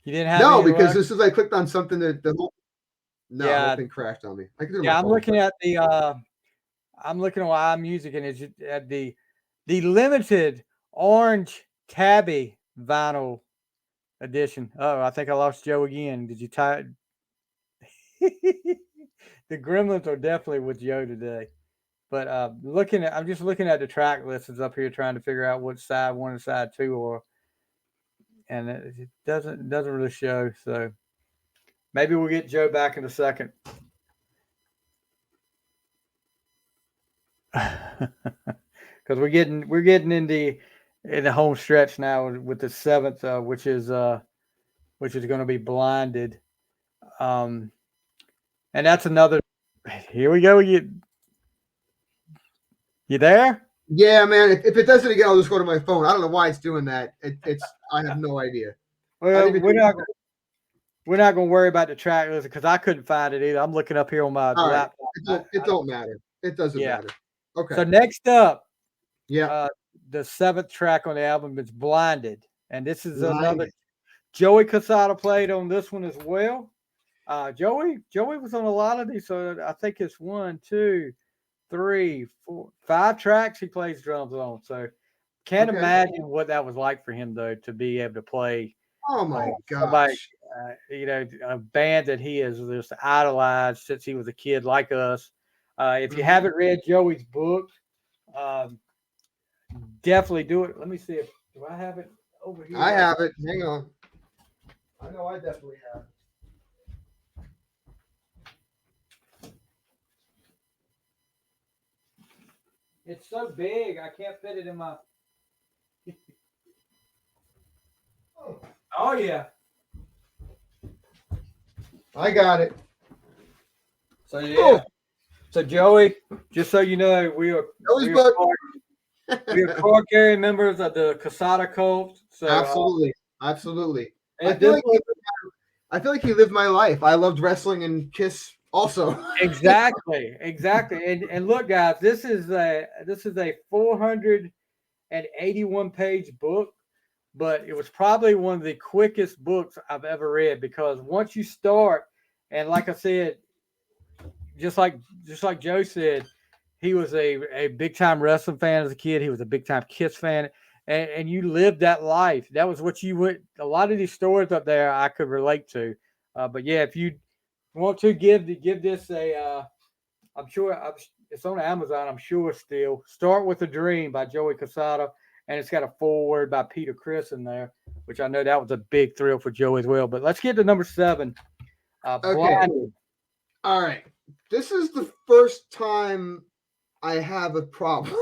You didn't have no, any because luck? as soon as I clicked on something, the whole the whole Yeah. thing crashed on me. I can do it on Yeah, my I'm phone, looking but- at the I'm looking at iMusic, and it's at the limited orange tabby vinyl edition. Oh, I think I lost Joe again. Did you tie? The Gremlins are definitely with Joe today. But I'm just looking at the track lists up here, trying to figure out what side 1 and side 2 are, and it doesn't really show. So maybe we'll get Joe back in a second. Because we're getting in the home stretch now with the 7th, which is going to be Blinded, and that's another. Here we go. You there? Yeah, man. If it does it again, I'll just go to my phone. I don't know why it's doing that. I have no idea. Well, we're not going to worry about the track list because I couldn't find it either. I'm looking up here on my All laptop. right. It don't matter. It doesn't matter. Okay. So next up, yeah, the 7th track on the album is Blinded, and this is another. Blinded. Joey Casada played on this one as well. Joey was on a lot of these, so I think it's 1, 2, 3, 4, 5 tracks he plays drums on. So can't Okay. imagine what that was like for him though, to be able to play. Oh my Somebody, gosh. a band that he has just idolized since he was a kid, like us. If you haven't read Joey's book, definitely do it. Let me see if do I have it over here. I have it. Hang on. I know I definitely have it. It's so big, I can't fit it in my. Oh yeah. I got it. So yeah. So Joey, just so you know, we are card carrying members of the Casada cult. So absolutely. I and feel like he lived my life. I loved wrestling and Kiss also. exactly. And look, guys, this is a 481 page book, but it was probably one of the quickest books I've ever read, because once you start, and like I said, just like Joe said, he was a big time wrestling fan as a kid. He was a big time Kiss fan, and you lived that life. That was what you would. A lot of these stories up there I could relate to. But yeah, if you want to give this a, I'm sure it's on Amazon. I'm sure still. Start with a Dream by Joey Casada, and it's got a foreword by Peter Criss in there, which I know that was a big thrill for Joey as well. But let's get to number 7. Okay. Blinded. All right. This is the first time I have a problem.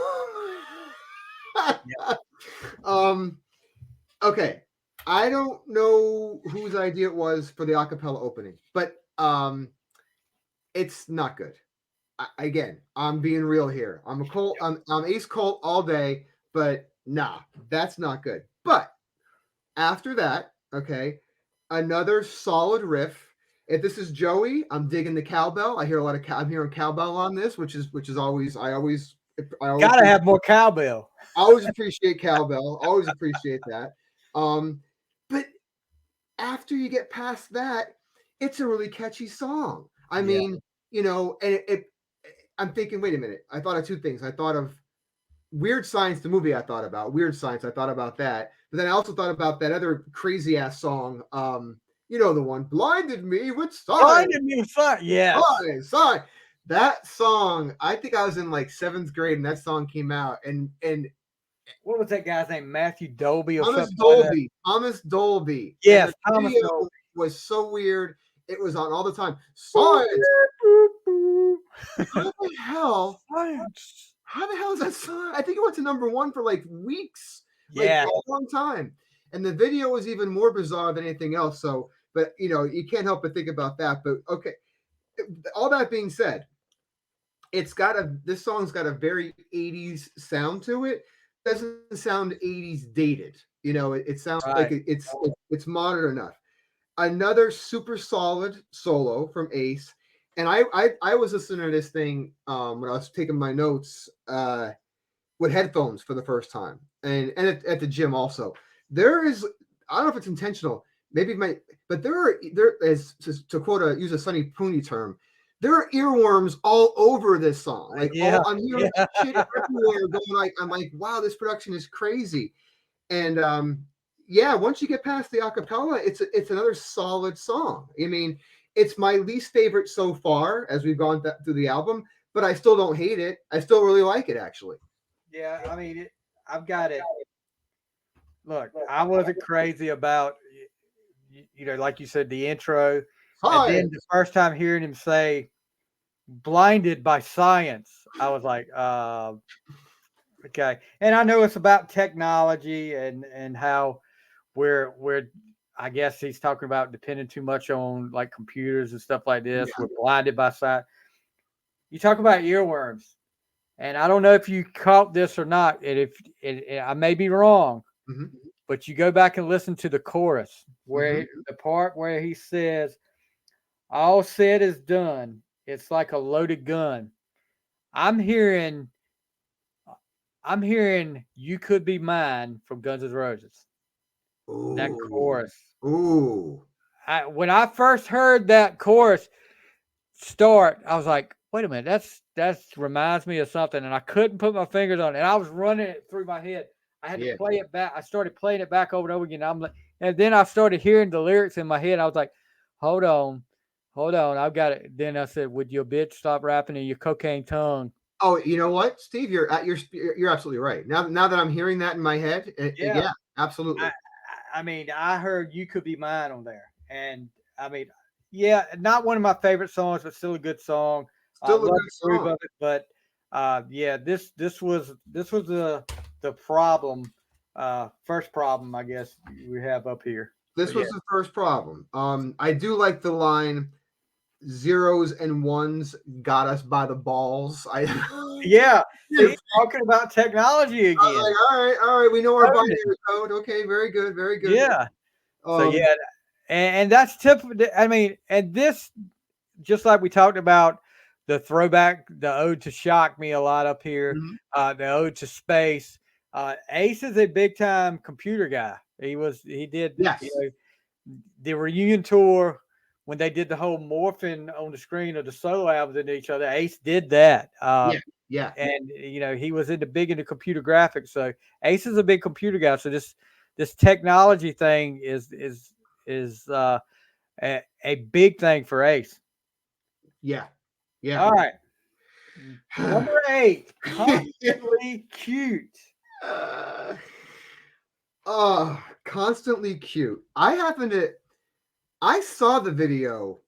Okay. I don't know whose idea it was for the acapella opening, but it's not good. Again, I'm being real here. I'm Ace Colt all day, but nah, that's not good. But after that, okay, another solid riff. If this is Joey, I'm digging the cowbell. I hear a lot of I'm hearing cowbell on this, which is always I always I always Gotta have more cowbell. I always appreciate cowbell. Always appreciate that. But after you get past that, it's a really catchy song. I mean, you know, and I'm thinking, wait a minute. I thought of two things. I thought of Weird Science, the movie. I thought about Weird Science. I thought about that. But then I also thought about that other crazy ass song. You know, the one Blinded Me with Science. Blinded Me with Science. Yes. Science. That song, I think I was in like 7th grade and that song came out. And what was that guy's name? Matthew Dolby or Thomas something? Dolby. Thomas Dolby. Yes, and the Thomas video Dolby. was so weird. It was on all the time. Science. How the hell? Science. How the hell is that song? I think it went to #1 for like weeks. Yeah. Like a long time. And the video was even more bizarre than anything else. So, but you know, you can't help but think about that. But okay. All that being said, this song's got a very 80s sound to it. It doesn't sound 80s dated. You know, it sounds like it's modern enough. Another super solid solo from Ace. And I was listening to this thing when I was taking my notes with headphones for the first time, and at the gym also. There is, I don't know if it's intentional, but there is, to use a Sonny Pooney term, there are earworms all over this song. Like I'm hearing shit everywhere going. I'm like, wow, this production is crazy. And once you get past the acapella, it's another solid song. I mean, it's my least favorite so far as we've gone through the album, but I still don't hate it. I still really like it, actually. Yeah, I mean, I've got it. Look, I wasn't crazy about, you know, like you said, the intro. Hi. And then the first time hearing him say, blinded by science, I was like, okay. And I know it's about technology and how we're I guess he's talking about depending too much on like computers and stuff like this. Yeah. We're blinded by science. You talk about earworms, and I don't know if you caught this or not. And if I may be wrong, but you go back and listen to the chorus where the part where he says, "All said is done. It's like a loaded gun." I'm hearing "You Could Be Mine" from Guns N' Roses. Ooh. That chorus. Ooh. When I first heard that chorus start, I was like, wait a minute, that reminds me of something. And I couldn't put my fingers on it. And I was running it through my head. I had to play it back. I started playing it back over and over again. And then I started hearing the lyrics in my head. I was like, hold on. I've got it. Then I said, would your bitch stop rapping in your cocaine tongue? Oh, you know what, Steve? You're absolutely right. Now that I'm hearing that in my head, yeah absolutely. I mean, I heard "You Could Be Mine" on there, and I mean, yeah, not one of my favorite songs, but still a good song. Still a good song. Of it, but this was the problem, first problem I guess we have up here. This was the first problem. I do like the line, "Zeros and ones got us by the balls." He's talking about technology again. Like, all right, we know our binary code. Okay, very good. Yeah. And that's typical. I mean, and this, just like we talked about the throwback, the ode to shock me a lot up here, the ode to space. Ace is a big time computer guy. He did the reunion tour when they did the whole morphing on the screen of the solo albums into each other. Ace did that. And you know, he was big into computer graphics. So Ace is a big computer guy. So this technology thing is a big thing for Ace. Yeah. All right. Number 8, Constantly Cute. Constantly Cute. I saw the video.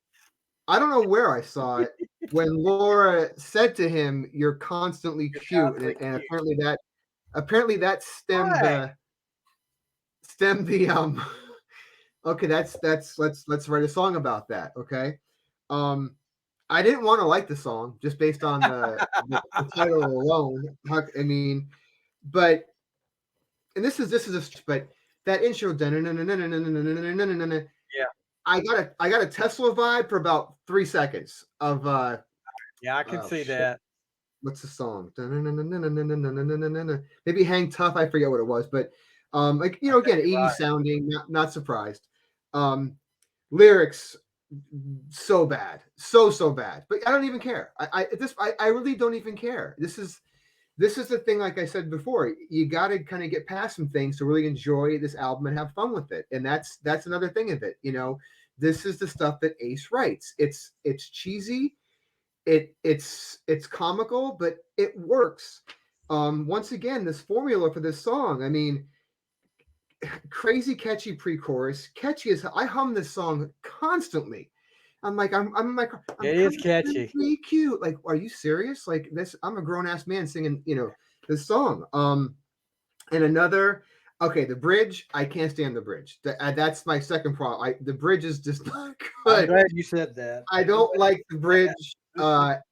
I don't know where I saw it when Laura said to him, "You're constantly cute," and apparently that stemmed the Okay, let's write a song about that. Okay, I didn't want to like the song just based on the title alone. I mean, but that intro. I got a Tesla vibe for about 3 seconds of I can see that. what's the song? Maybe Hang Tough. I forget what it was, but like again, 80s sounding. Not surprised. Lyrics so bad, so bad. But I don't even care. I really don't even care. This is the thing. Like I said before, you got to kind of get past some things to really enjoy this album and have fun with it. And that's another thing of it. This is the stuff that Ace writes. It's cheesy. It's comical, but it works. Once again, this formula for this song. I mean, crazy catchy pre-chorus. Catchy as I hum this song constantly. I'm in my car. It is catchy. Really cute. Like, are you serious? Like this? I'm a grown ass man singing, this song. And another. Okay, the bridge. I can't stand the bridge. That's my second problem. The bridge is just not good. I'm glad you said that. I don't like the bridge at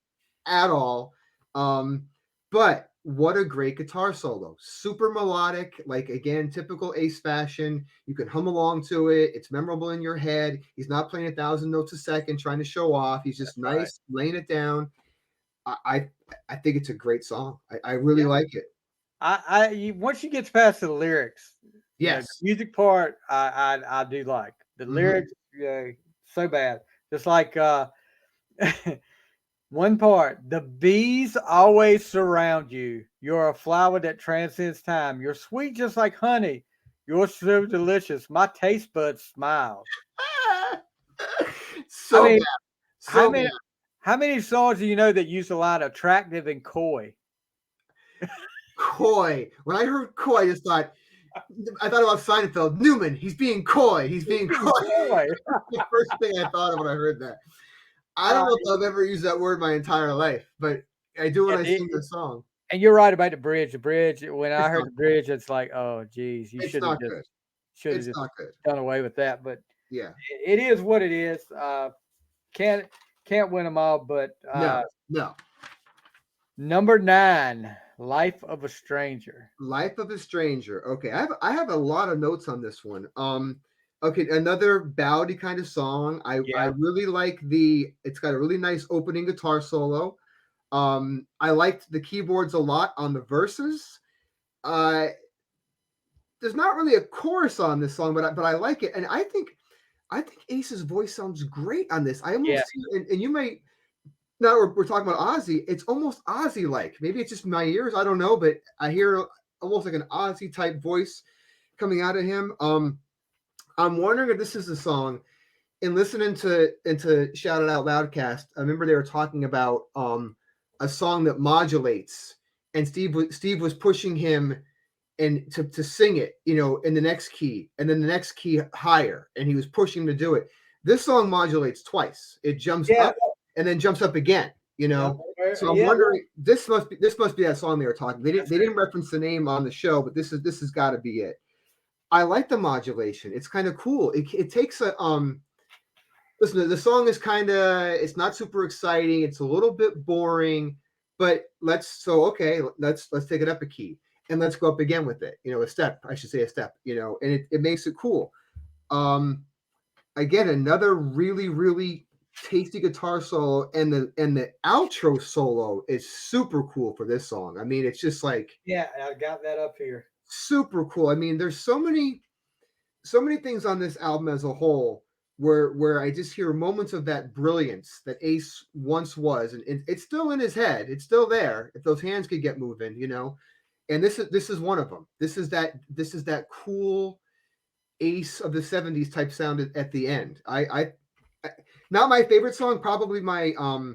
all. But what a great guitar solo. Super melodic, like again, typical Ace fashion. You can hum along to it. It's memorable in your head. He's not playing 1,000 notes a second trying to show off. He's just nice, laying it down. I think it's a great song. I really like it. Once you get past the lyrics, yes, the music part, I do like the lyrics. So bad, just like one part. The bees always surround you. You're a flower that transcends time. You're sweet just like honey. You're so delicious. My taste buds smile. So bad. So bad. How many songs do you know that use the line attractive and coy? Coy. When I heard coy, I thought about Seinfeld. Newman, he's being coy. He's being coy. The first thing I thought of when I heard that. I don't know if I've ever used that word my entire life, but I do when I sing the song. And you're right about the bridge. The bridge, when I heard the bridge, it's like, oh, geez, you should have just done away with that. But yeah, it is what it is. Can't win them all, but no. Number 9, Life of a Stranger. Life of a Stranger. Okay, I have a lot of notes on this one. Okay, another ballady kind of song. I really like it's got a really nice opening guitar solo. I liked the keyboards a lot on the verses. There's not really a chorus on this song, but I like it, and I think Ace's voice sounds great on this. I almost see, and you might. Now we're talking about Ozzy. It's almost Ozzy-like. Maybe it's just my ears. I don't know, but I hear almost like an Ozzy type voice coming out of him. I'm wondering if this is a song. In listening to Shout It Out Loudcast, I remember they were talking about a song that modulates, and Steve was pushing him and to sing it, in the next key, and then the next key higher, and he was pushing him to do it. This song modulates twice. It jumps up and then jumps up again. So I'm wondering, this must be that song they were talking. They didn't reference the name on the show, but this has got to be it. I like the modulation. It's kind of cool. It takes a listen. The song is it's not super exciting. It's a little bit boring, but let's take it up a key and let's go up again with it. A step. I should say a step. And it makes it cool. Again, another really, really tasty guitar solo, and the outro solo is super cool for this song. I mean, it's just like, I got that up here. Super cool. I mean, there's so many things on this album as a whole where I just hear moments of that brilliance that Ace once was, and it's still in his head. It's still there if those hands could get moving, And this is one of them. This is that cool Ace of the 70s type sound at the end. I not my favorite song, probably my oh,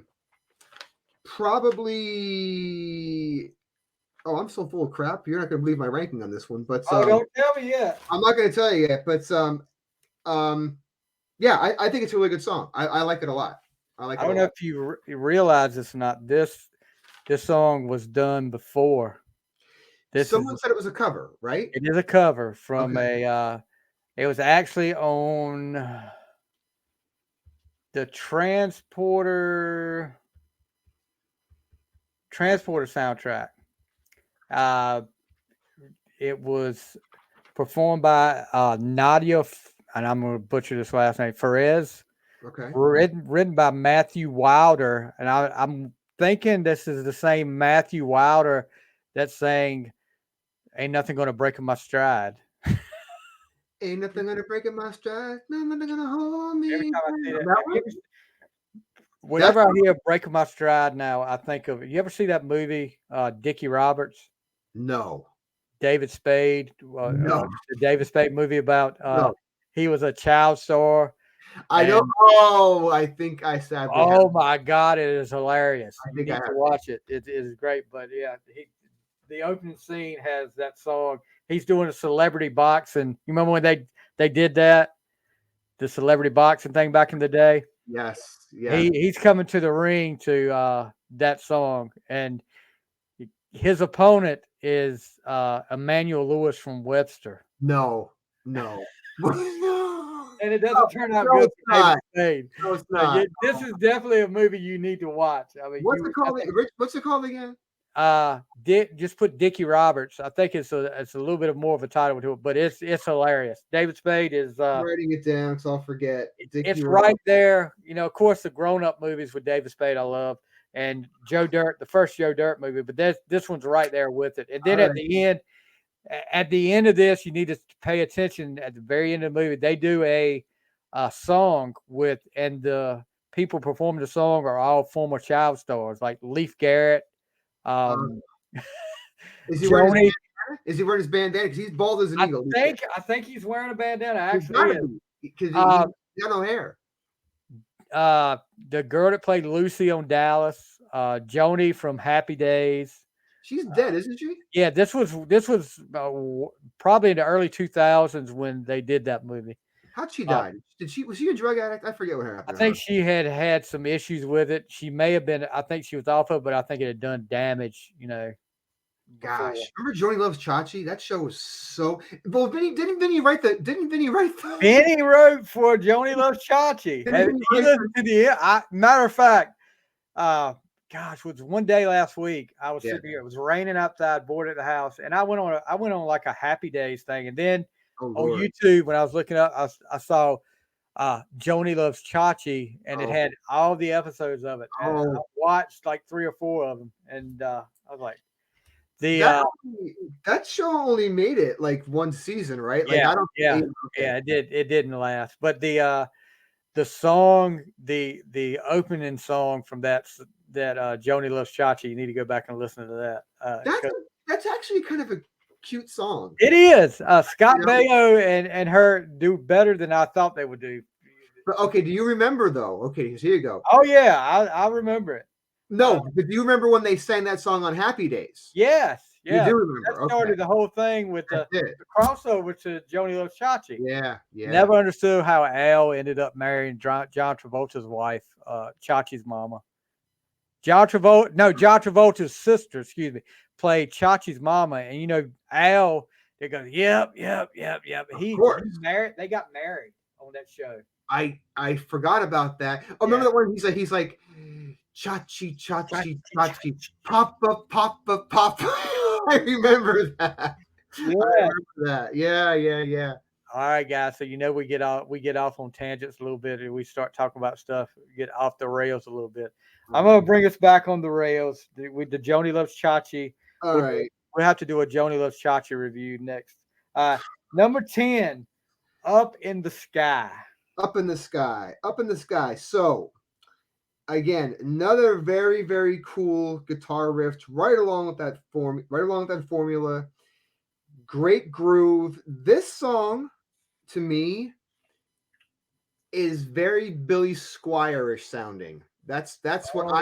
I'm so full of crap. You're not going to believe my ranking on this one, but don't tell me yet. I'm not going to tell you yet, but I think it's a really good song. I like it a lot. I don't know if you realize this or not. This song was done before. Someone said it was a cover, right? It is a cover from it was actually on the Transporter soundtrack. It was performed by Nadia, and I'm going to butcher this last name, Perez. Okay. Written by Matthew Wilder, and thinking this is the same Matthew Wilder that sang "Ain't Nothing Gonna Break My Stride." Ain't nothing gonna break in my stride. Nothing gonna hold me. Every time I see that, That one? whenever I hear "Breaking My Stride" now, I think of it. You ever see that movie, Dickie Roberts, No. David Spade, No. the David Spade movie about No. he was a child star. I know. And Oh, I think I sadly have. oh my God, it is hilarious. I You think need I to have. watch it. It is great. But yeah, the opening scene has that song. He's doing a celebrity boxing. You remember when they did that, the celebrity boxing thing back in the day? Yes. Yes. He's coming to the ring to that song, and his opponent is Emmanuel Lewis from Webster. No. No. No. And it doesn't turn out No, good it's for David not. Spade. No, it's But not. this is definitely a movie you need to watch. I mean, What's it called? Rich, what's it called again? Just put Dickie Roberts. I think it's a little bit more of a title to it, but it's hilarious. David Spade is I'm writing it down so I'll forget. it's right there. You know, of course, the grown-up movies with David Spade I love, and Joe Dirt, the first Joe Dirt movie, but this one's right there with it. And then All at the end of this, you need to pay attention. At the very end of the movie, they do a song with, and the people performing the song are all former child stars like Leif Garrett. Is he wearing Joni, his bandana? Because he's bald as an eagle. I think he's wearing a bandana. He's Actually, gotta be, because he's Um, got no hair. the girl that played Lucy on Dallas, Joni from Happy Days. She's dead, isn't she? Yeah, this was probably in the early 2000s when they did that movie. How'd she die? Was she a drug addict? I forget what I happened. think she had some issues with it. She may have been. I think she was off of it, but I think it had done damage. You know. Gosh, before. remember Joni Loves Chachi? That show was so. Well, didn't Vinny write the? Vinny wrote for Joni Loves Chachi. Matter of fact, gosh, was one day last week I was sitting here. It was raining outside, bored at the house, and I went on like a Happy Days thing, and then on YouTube when I was looking up, I saw Joni Loves Chachi, and it had all the episodes of it. And I watched like 3 or 4 of them, and I was like. That show only made it like one season, right? Like it did. It didn't last, but the song, the opening song from that Joni Loves Chachi, you need to go back and listen to that. That's actually kind of a cute song. It is. Scott Baio and her do better than I thought they would do. But okay, do you remember though? Okay, here you go. Oh yeah, I remember it. No, but do you remember when they sang that song on Happy Days? Yes. Yeah. You do remember. That started the whole thing with the crossover to Joni Loves Chachi. Yeah. Never understood how Al ended up marrying John Travolta's wife, Chachi's mama. John Travolta's sister, played Chachi's mama. And, you know, Al, they go, yep. He married. They got married on that show. I forgot about that. Oh, remember that one? He's like, Chachi, papa. I remember that. Yeah. All right, guys. So we get off on tangents a little bit, and we start talking about stuff, get off the rails a little bit. I'm gonna bring us back on the rails with the Joni Loves Chachi. All right. We have to do a Joni Loves Chachi review next. Number 10, Up in the Sky. Up in the Sky. So, again, another very, very cool guitar riff, right along with that formula. Great groove. This song, to me, is very Billy Squireish sounding. That's what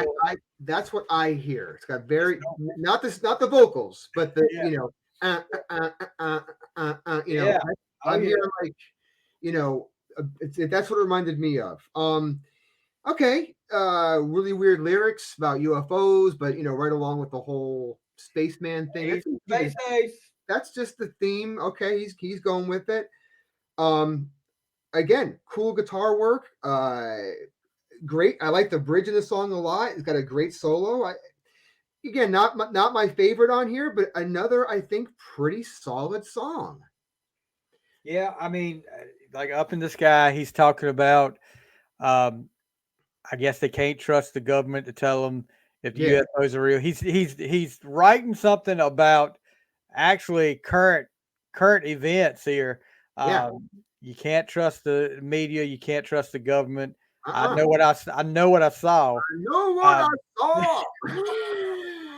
I hear. It's got very not the vocals, but the I'm hearing like that's what it reminded me of. Okay, really weird lyrics about UFOs, but right along with the whole spaceman thing. That's just the theme. Okay, he's going with it. Again, cool guitar work. Great. I like the bridge in the song a lot. It's got a great solo. Again, not my favorite on here, but another, I think, pretty solid song. Yeah, I mean, like Up in the Sky, he's talking about, I guess they can't trust the government to tell them if the Yeah. UFOs are real. He's writing something about actually current events here. Yeah. You can't trust the media. You can't trust the government. I Uh-uh. know what I know what I saw. I know what Um, I saw.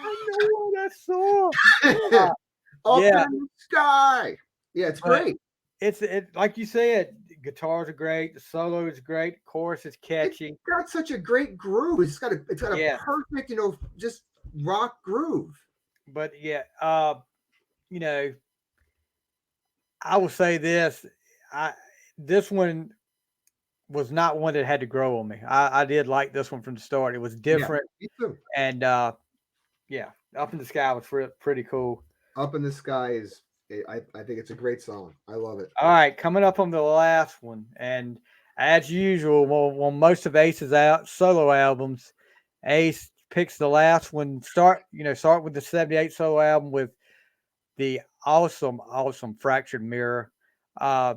I know what I saw. Uh, Up in yeah, the sky. Yeah, it's but great. it's like you said. Guitars are great. The solo is great. The chorus is It's catchy. got such a great groove. It's got a Yeah, perfect, just rock groove. but yeah, you know, I will say this. I this one was not one that had to grow on me. I did like this one from the start. It was Yeah, different, me too. and yeah, Up in the Sky was pretty cool. Up in the Sky is I think it's a great song. I love it. All right, coming up on the last one, and as usual, well, most of Ace's out solo albums, Ace picks the last one. Start with the '78 solo album with the awesome Fractured Mirror. Uh,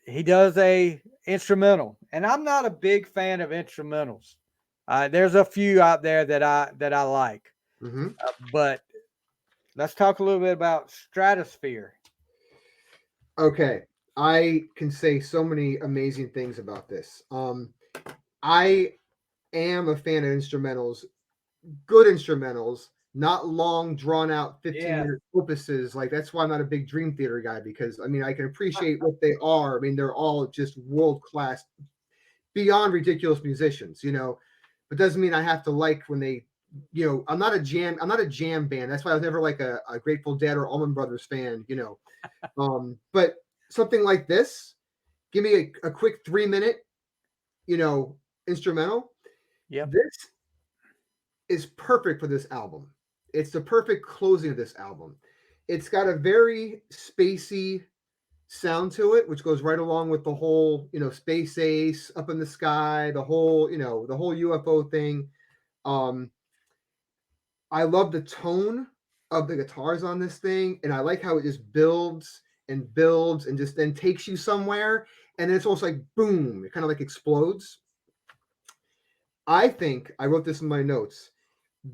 he does a instrumental, and I'm not a big fan of instrumentals. There's a few out there that I like, Hmm. but let's talk a little bit about Stratosphere. Okay, I can say so many amazing things about this. I am a fan of instrumentals, good instrumentals, not long, drawn out 15-minute opuses. Like, that's why I'm not a big Dream Theater guy, because I mean, I can appreciate what they are. I mean, they're all just world class, beyond ridiculous musicians, but doesn't mean I have to like when they, I'm not a jam band. That's why I was never like a Grateful Dead or Allman Brothers fan, but something like this, give me a quick 3-minute, instrumental. Yep. This is perfect for this album. It's the perfect closing of this album. It's got a very spacey sound to it, which goes right along with the whole, Space Ace, Up in the Sky, the whole UFO thing. I love the tone of the guitars on this thing, and I like how it just builds and builds and just then takes you somewhere, and then it's almost like boom, it kind of like explodes. I think I wrote this in my notes.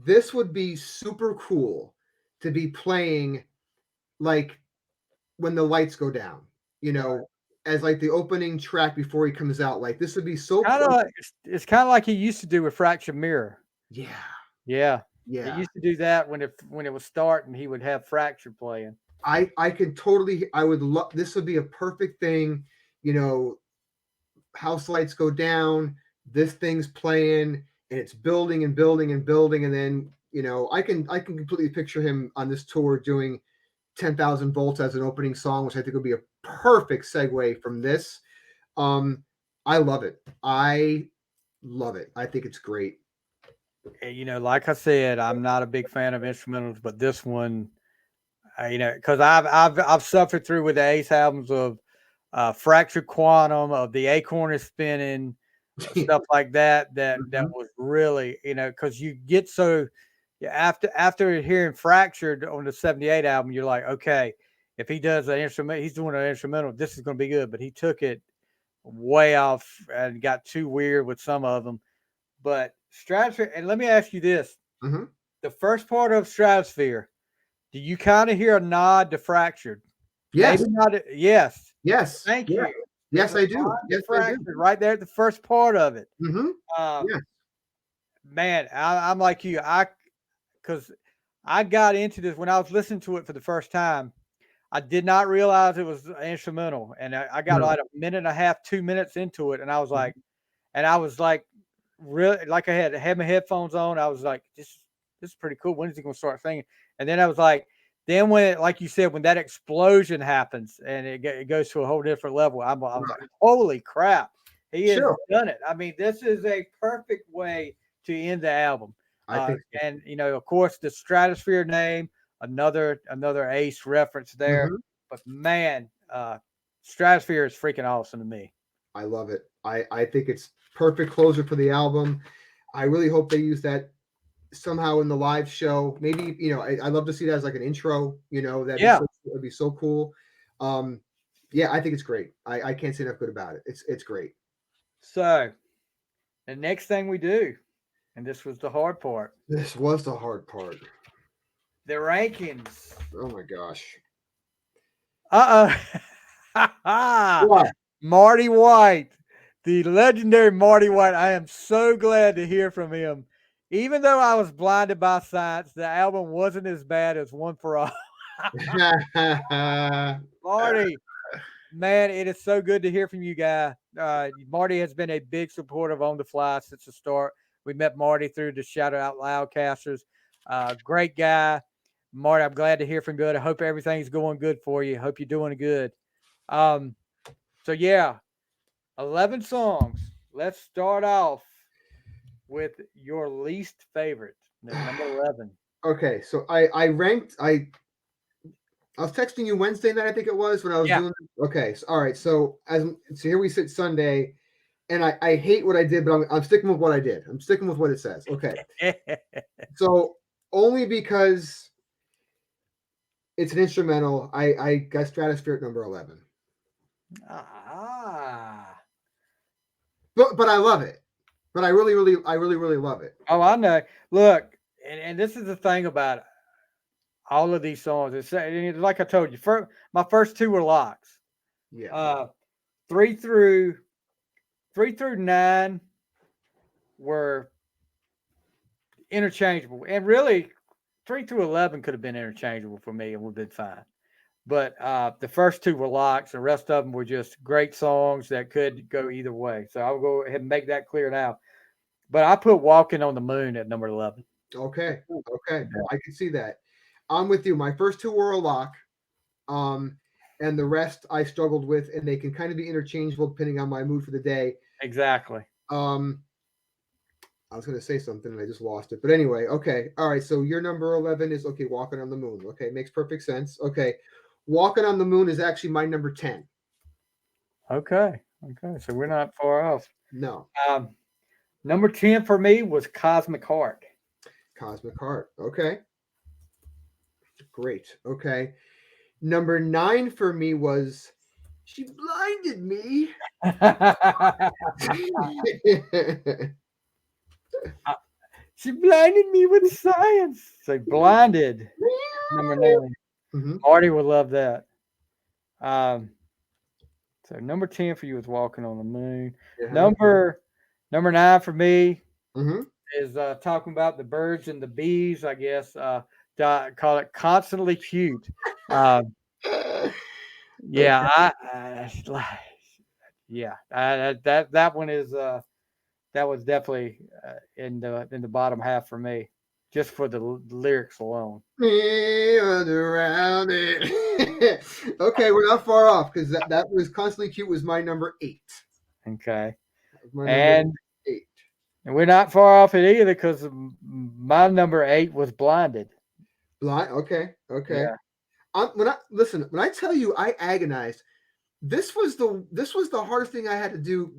This would be super cool to be playing like when the lights go down, as like the opening track before he comes out. Like, this would be so Kind cool. of, it's kind of like he used to do with Fractured Mirror. Yeah. Yeah, he Yeah. used to do that when it was starting. He would have Fractured playing. I could totally, I would love, this would be a perfect thing, house lights go down, this thing's playing, and it's building and building and building, and then, I can completely picture him on this tour doing 10,000 volts as an opening song, which I think would be a perfect segue from this. I love it. I love it. I think it's great. Like I said, I'm not a big fan of instrumentals, but this one, because I've suffered through with the Ace albums of Fractured Quantum, of the Acorn is Spinning, stuff like that. That Mhm. was really, because you get so after hearing Fractured on the '78 album, you're like, okay, if he does an instrument, he's doing an instrumental. This is going to be good. But he took it way off and got too weird with some of them. But Stratosphere, and let me ask you this: Mhm. the first part of Stratosphere, do you kind of hear a nod to Fractured? Yes. Maybe not. Yes. Yes. Thank Yeah. you. There's Yes, a I do. nod to Yes, I do. Fractured right there at the first part of it. Mhm. Uh, Yes. Man, I'm like you. Because I got into this when I was listening to it for the first time. I did not realize it was instrumental, and I got No. like a minute and a half, 2 minutes into it, and I was Mhm. like, really, like I had my headphones on. I was like, this is pretty cool. When is he gonna start singing? And then I was like, then when like you said, when that explosion happens and it goes to a whole different level, I was like, holy crap, he has Sure. done it. I mean, this is a perfect way to end the album. I think so. And of course, the Stratosphere name, another Ace reference there. Mhm. But man, Stratosphere is freaking awesome to me. I love it. I think it's perfect closer for the album. I really hope they use that somehow in the live show. Maybe, I'd love to see that as like an intro, Yeah. that'd be so cool. Yeah, I think it's great. I can't say enough good about it. It's great. So the next thing we do, And this was the hard part. This was the hard part. The rankings. Oh my gosh. What? Marty White, the legendary Marty White. I am so glad to hear from him. Even though I was blinded by science, the album wasn't as bad as One for All. Marty, man, it is so good to hear from you, guy. Marty has been a big supporter of On the Fly since the start. We met Marty through the Shout Out Loudcasters. Great guy. Marty, I'm glad to hear from you. I hope everything's going good for you. Hope you're doing good. So yeah, 11 songs. Let's start off with your least favorite, number 11. Okay, so I ranked. I was texting you Wednesday night, I think it was, when I was doing. Okay, so, all right. So here we sit Sunday, and I hate what I did, but I'm sticking with what I did. I'm sticking with what it says. Okay. So only because it's an instrumental, I got Stratosphere at number 11. But I love it. But I really love it. Oh, I know. Look, and this is the thing about it. All of these songs. It's like I told you. My first two were locks. Yeah. 3 through 9 were interchangeable, and really 3 through 11 could have been interchangeable for me, and would have been fine. But the first two were locks. The rest of them were just great songs that could go either way. So I'll go ahead and make that clear now. But I put "Walking on the Moon" at number 11. Okay. Yeah. I can see that. I'm with you. My first two were a lock, and the rest I struggled with, and they can kind of be interchangeable depending on my mood for the day. Exactly. I was going to say something and I just lost it. But anyway, okay. All right. So your number 11 is, okay, Walking on the Moon. Okay. Makes perfect sense. Okay. Walking on the Moon is actually my number 10. Okay. So we're not far off. No. Number 10 for me was Cosmic Heart. Cosmic Heart. Okay. Great. Okay. Number 9 for me was She Blinded Me. She blinded me with science. So Blinded. Number 9. Mm-hmm. Marty would love that. So number 10 for you is Walking on the Moon. Yeah. Number 9 for me Mm-hmm. is talking about the birds and the bees, I guess. Call it Constantly Cute. That one is that was definitely in the bottom half for me, just for the lyrics alone. Around it. Okay, we're not far off because that was Constantly Cute was my number 8. Okay, and 8. And we're not far off it either because my number 8 was Blinded. Okay. Yeah. When I tell you I agonized, this was the hardest thing I had to do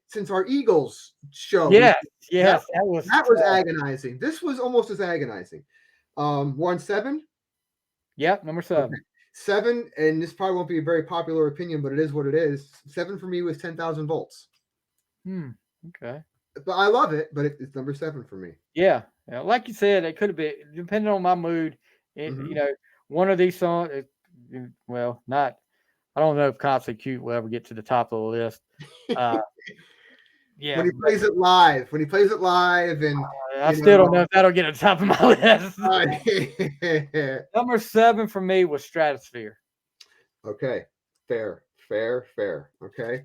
since our Eagles show. Yes, that was agonizing. This was almost as agonizing. We're on 7. Yep, number 7. Okay. 7, and this probably won't be a very popular opinion, but it is what it is. 7 for me was 10,000 volts. Okay. But I love it, but it's number 7 for me. Yeah. Like you said, it could have been, depending on my mood. One of these songs, not. I don't know if Constantly Cute will ever get to the top of the list. Yeah. When he plays it live, and I still don't know if that'll get to the top of my list. Number 7 for me was Stratosphere. Okay. Fair. Okay.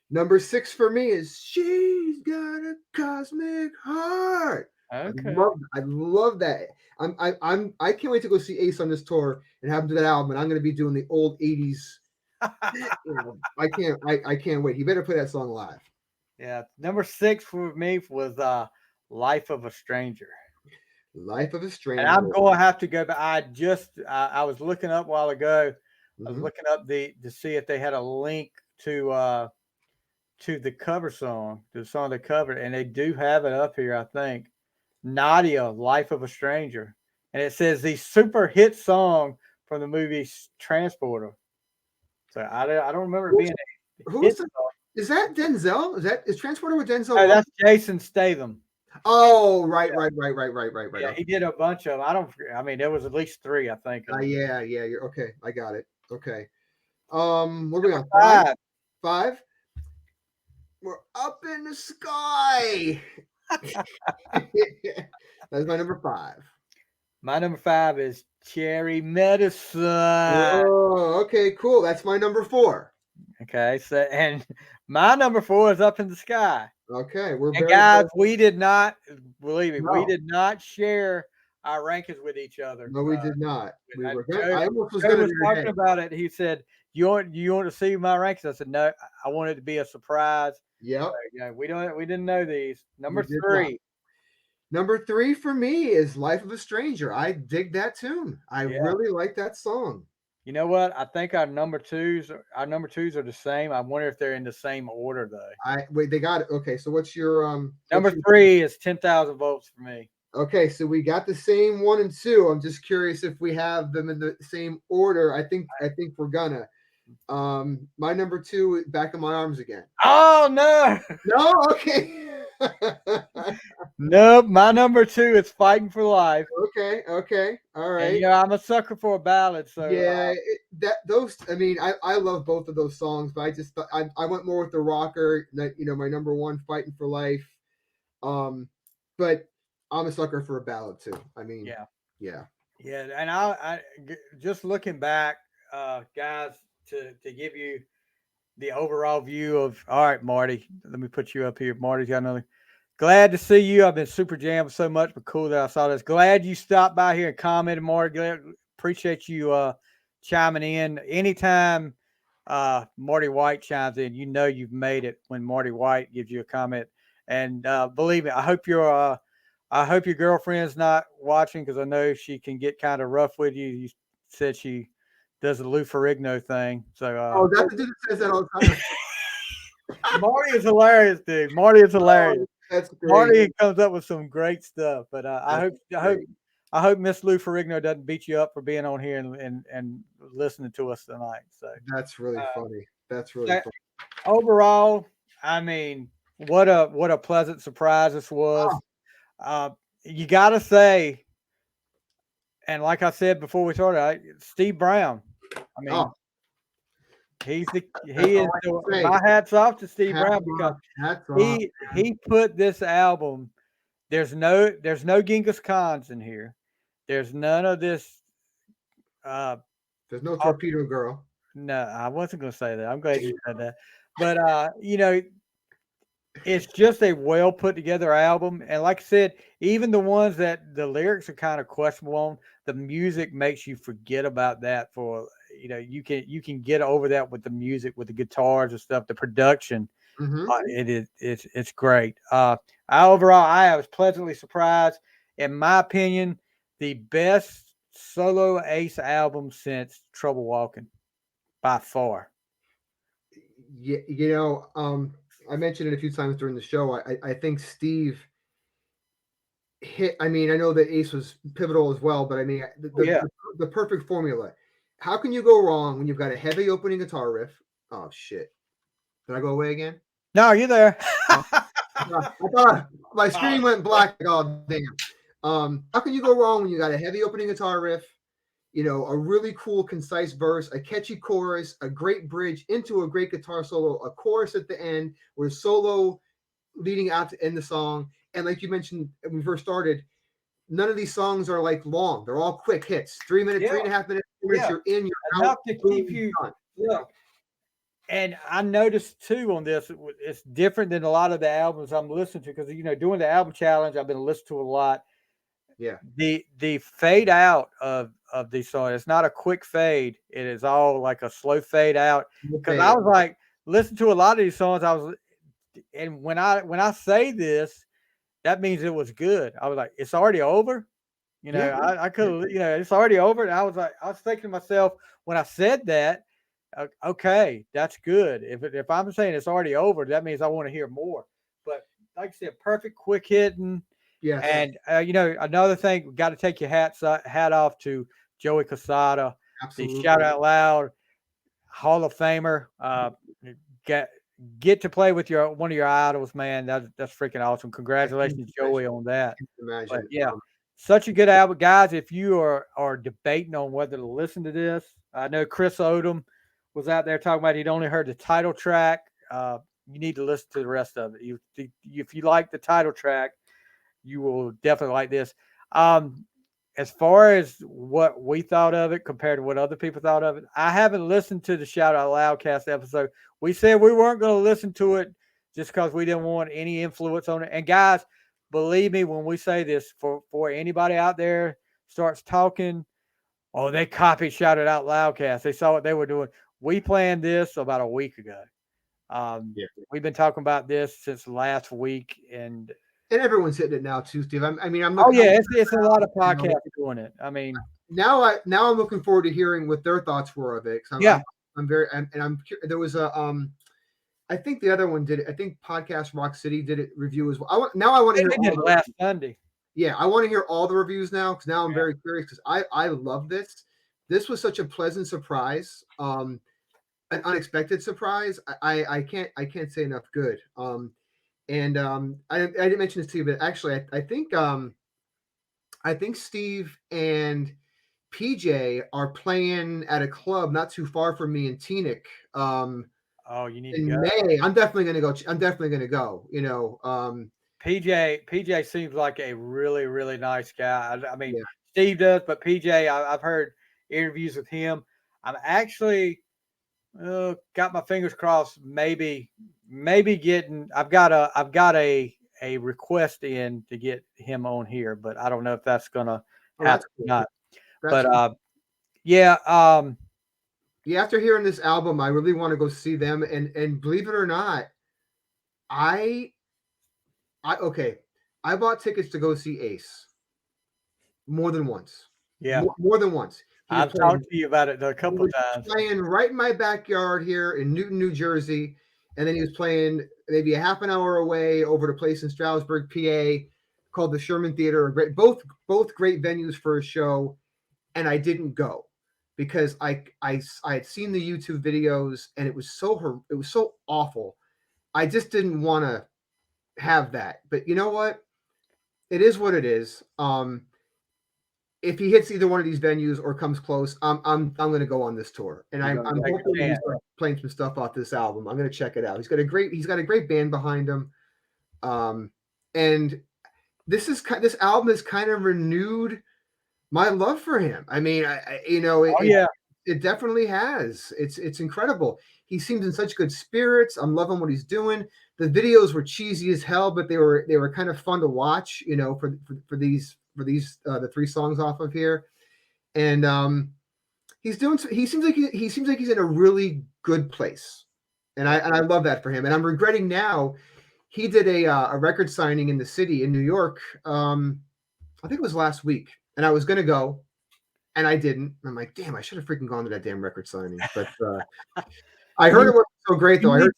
Number 6 for me is She's Got a Cosmic Heart. Okay. I love that. I can't wait to go see Ace on this tour and have him do that album. And I'm going to be doing the old 80s. I can't wait. You better play that song live. Yeah. Number 6 for me was Life of a Stranger. Life of a Stranger. And I'm going to have to go back. I was looking up a while ago. I was looking up to see if they had a link to the cover song, the song they covered, and they do have it up here, I think. Nadia, Life of a Stranger. And it says the super hit song from the movie Transporter. So I don't remember it being a hit song. Is that Denzel? Is Transporter with Denzel? No, that's Jason Statham. Oh, right. Yeah, he did a bunch of. I mean, there was at least 3, I think. Yeah. You're okay. I got it. Okay. What are we on? 5. 5. We're up in the sky. That's my number 5. My number 5 is Cherry Medicine. Oh, okay, cool. That's my number 4. Okay, so and my number 4 is Up in the Sky. Okay, we're And very guys, close. we did not, believe me, we No. did not share our rankings with each other. No, we did not. We were good. Joe, I almost was Joe going to was do talking about it. He said, you want to see my rankings? I said, no, I want it to be a surprise. Yep. Yeah, we didn't know these. Number We did 3. Number 3 for me is Life of a Stranger. I dig that tune. I really like that song. You know what? I think our number twos are the same. I wonder if they're in the same order though. Wait, they got it. Okay, so what's your number 3 is 10,000 volts for me. Okay, so we got the same 1 and 2. I'm just curious if we have them in the same order. I think we're gonna. My number 2, Back in My Arms Again. Oh no. No, okay. Nope, my number 2 is Fighting for Life. Okay, all right. And, I'm a sucker for a ballad, so yeah, those. I mean, I love both of those songs, but I just I went more with the rocker. My number 1, Fighting for Life. But I'm a sucker for a ballad too. I mean, yeah. And I just looking back, guys, to give you the overall view of. All right, Marty, let me put you up here. Marty's got another. Glad to see you. I've been super jammed so much, but cool that I saw this. Glad you stopped by here and commented, Marty. Appreciate you chiming in. Anytime Marty White chimes in, you've made it when Marty White gives you a comment. And believe me, I hope your girlfriend's not watching because I know she can get kind of rough with you. You said she does the Lou Ferrigno thing. So that's the dude that says that all the time. Marty is hilarious, dude. Marty is hilarious. That's great. Marty comes up with some great stuff, but I hope Miss Lou Ferrigno doesn't beat you up for being on here and listening to us tonight. So that's really funny. That's really funny. Overall, I mean, what a pleasant surprise this was. You got to say, and like I said before we started, Steve Brown. I mean, my hat's off to Steve Brown because he put this album. There's no Genghis Khans in here. There's none of this. There's no Torpedo Girl. No, I wasn't going to say that. I'm glad you said that. But it's just a well put together album. And like I said, even the ones that the lyrics are kind of questionable on, the music makes you forget about that for. You can get over that with the music, with the guitars and stuff, the production. It's great. I was pleasantly surprised. In my opinion, the best solo Ace album since Trouble Walking, by far. Yeah, I mentioned it a few times during the show. I think Steve hit. I mean, I know that Ace was pivotal as well, but I mean, the perfect formula. How can you go wrong when you've got a heavy opening guitar riff? Oh shit! Did I go away again? No, you're there. I thought my screen went black. Oh damn! How can you go wrong when you got a heavy opening guitar riff? A really cool, concise verse, a catchy chorus, a great bridge into a great guitar solo, a chorus at the end with a solo leading out to end the song. And like you mentioned when we first started, none of these songs are like long. They're all quick hits. 3 minutes, 3.5 minutes. You're in, you're out. To keep you. Yeah. And I noticed too on this, it's different than a lot of the albums I'm listening to because doing the album challenge, I've been listening to a lot. Yeah. The fade out of these songs, it's not a quick fade. It is all like a slow fade out. Because I was like, listen to a lot of these songs. And when I say this, that means it was good. I was like, it's already over. I could, it's already over. And I was thinking to myself when I said that, okay, that's good. If I'm saying it's already over, that means I want to hear more. But like I said, perfect, quick hitting. Yeah. And another thing, we got to take your hat off to Joey Casada, the Shout Out Loud Hall of Famer. get to play with one of your idols, man. That's freaking awesome. Congratulations, Joey, on that. But Imagine. yeah, such a good album, guys. If you are debating on whether to listen to this, I know Chris Odom was out there talking about he'd only heard the title track. You need to listen to the rest of it. If you like the title track, you will definitely like this. As far as what we thought of it compared to what other people thought of it, I haven't listened to the Shout Out Loudcast episode. We said we weren't going to listen to it just because we didn't want any influence on it. And guys, believe me when we say this, for anybody out there starts talking, oh, they copied Shout It Out Loudcast. They saw what they were doing. We planned this about a week ago. We've been talking about this since last week, and everyone's hitting it now too, Steve. I'm looking. Oh yeah, it's a lot of podcasts doing it. I mean, now I'm looking forward to hearing what their thoughts were of it. I'm very there was a I think the other one did it. I think Podcast Rock City did it review as well. I want to hear all last Sunday. Yeah, I want to hear all the reviews now because now I'm very curious because I love this. This was such a pleasant surprise, an unexpected surprise. I can't say enough good. And I didn't mention this to you, but actually, I think Steve and PJ are playing at a club not too far from me in Teaneck. You need in to go. May. I'm definitely gonna go. I'm definitely gonna go. You know, PJ seems like a really, really nice guy. I mean, Steve does, but PJ, I've heard interviews with him. I'm actually got my fingers crossed. Maybe getting. I've got a request in to get him on here, but I don't know if that's gonna happen or not. But yeah. After hearing this album, I really want to go see them. And believe it or not, I bought tickets to go see Ace more than once. Yeah, more than once. I've talked to you about it a couple of times. Playing right in my backyard here in Newton, New Jersey, and then he was playing maybe a half an hour away over to a place in Stroudsburg, PA, called the Sherman Theater. Both great venues for a show, and I didn't go because I had seen the YouTube videos and it was so awful. I just didn't want to have that. But you know what? It is what it is. If he hits either one of these venues or comes close, I'm going to go on this tour, and I'm hoping he's playing some stuff off this album. I'm going to check it out. He's got a great band behind him, and this album has kind of renewed my love for him. I mean, it definitely has. It's incredible. He seems in such good spirits. I'm loving what he's doing. The videos were cheesy as hell, but they were kind of fun to watch. You know, for these the 3 songs off of here, and he seems like he's in a really good place, and I love that for him. And I'm regretting now. He did a record signing in the city in New York. I think it was last week, and I was gonna go, and I didn't. I'm like, damn, I should have freaking gone to that damn record signing. But I heard it was so great, though.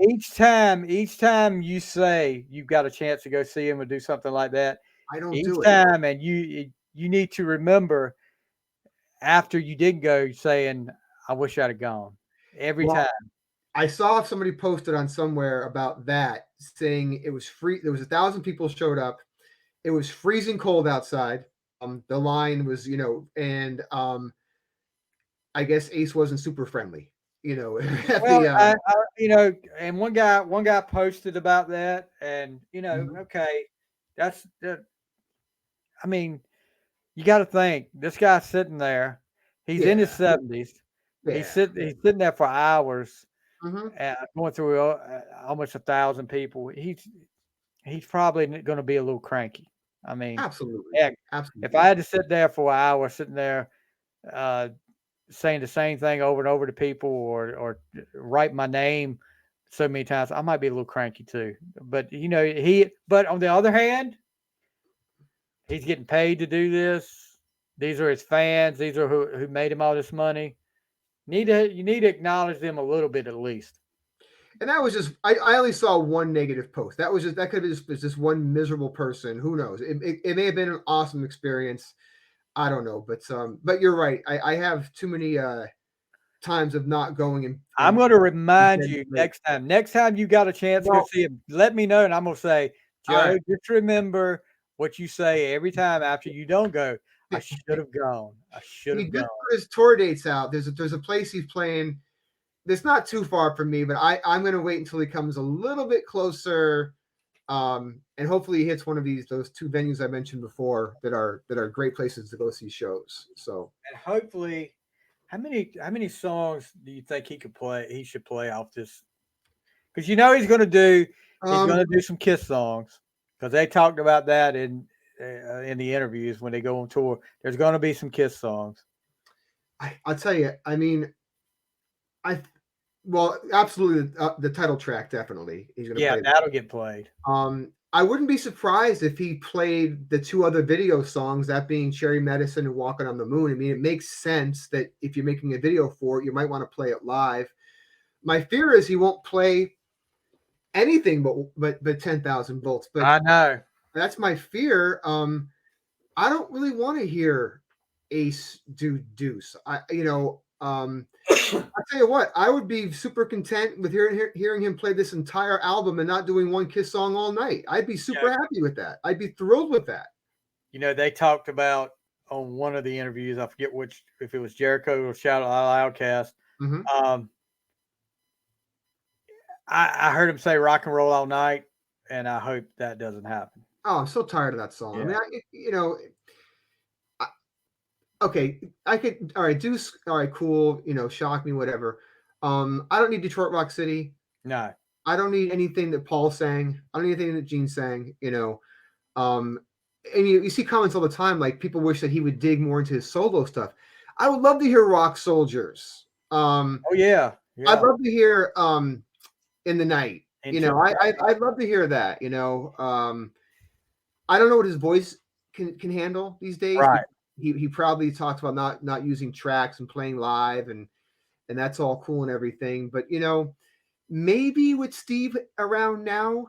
Each time you say you've got a chance to go see him or do something like that, I don't each do it. time, and you need to remember after you did go, saying, "I wish I'd have gone." Every time. I saw somebody posted on somewhere about that, saying it was free. There was 1,000 people showed up. It was freezing cold outside. The line was, and I guess Ace wasn't super friendly. And one guy posted about that, and okay, that's the. I mean, you got to think this guy's sitting there. He's in his 70s. Yeah. He's sitting there for hours, going through almost 1,000 people. He's probably going to be a little cranky. I mean, absolutely. If I had to sit there for an hour, sitting there, saying the same thing over and over to people, or write my name so many times, I might be a little cranky too. But but on the other hand, he's getting paid to do this. These are his fans. These are who made him all this money. You need to acknowledge them a little bit at least. And that was just I only saw one negative post. That could have been just one miserable person. Who knows? It may have been an awesome experience. I don't know, but you're right. I have too many times of not going. And I'm going to remind you next time. Next time you got a chance to go see him, let me know, and I'm going to say, Joe, just remember what you say every time after you don't go. I should have gone. I should have gone. He put his tour dates out. There's a place he's playing. That's not too far from me, but I'm going to wait until he comes a little bit closer. And hopefully he hits one of those two venues I mentioned before that are great places to go see shows. So, and hopefully, how many songs do you think he could play? He should play off this, because he's going to do some Kiss songs, because they talked about that in the interviews when they go on tour. There's going to be some Kiss songs. I'll tell you. I mean, well, absolutely. The title track, definitely. He's going to play that'll get played. I wouldn't be surprised if he played the two other video songs, that being Cherry Medicine and Walking on the Moon. I mean, it makes sense that if you're making a video for it, you might want to play it live. My fear is he won't play anything but 10,000 volts. But I know. That's my fear. I don't really want to hear Ace do Deuce. I'll tell you what, I would be super content with hearing him play this entire album and not doing one Kiss song all night. I'd be super happy with that. I'd be thrilled with that. They talked about on one of the interviews, I forget which, if it was Jericho or Shout Out Outcast. Mm-hmm. I heard him say Rock and Roll All Night, and I hope that doesn't happen. Oh, I'm so tired of that song. Yeah. I mean, okay, I could. All right, Deuce. All right, cool. Shock me, whatever. I don't need Detroit Rock City. No. I don't need anything that Paul sang. I don't need anything that Gene sang. And you see comments all the time, like people wish that he would dig more into his solo stuff. I would love to hear Rock Soldiers. Oh yeah. I'd love to hear In the Night. I'd love to hear that. I don't know what his voice can handle these days. Right. He probably talks about not using tracks and playing live, and that's all cool and everything. But maybe with Steve around now,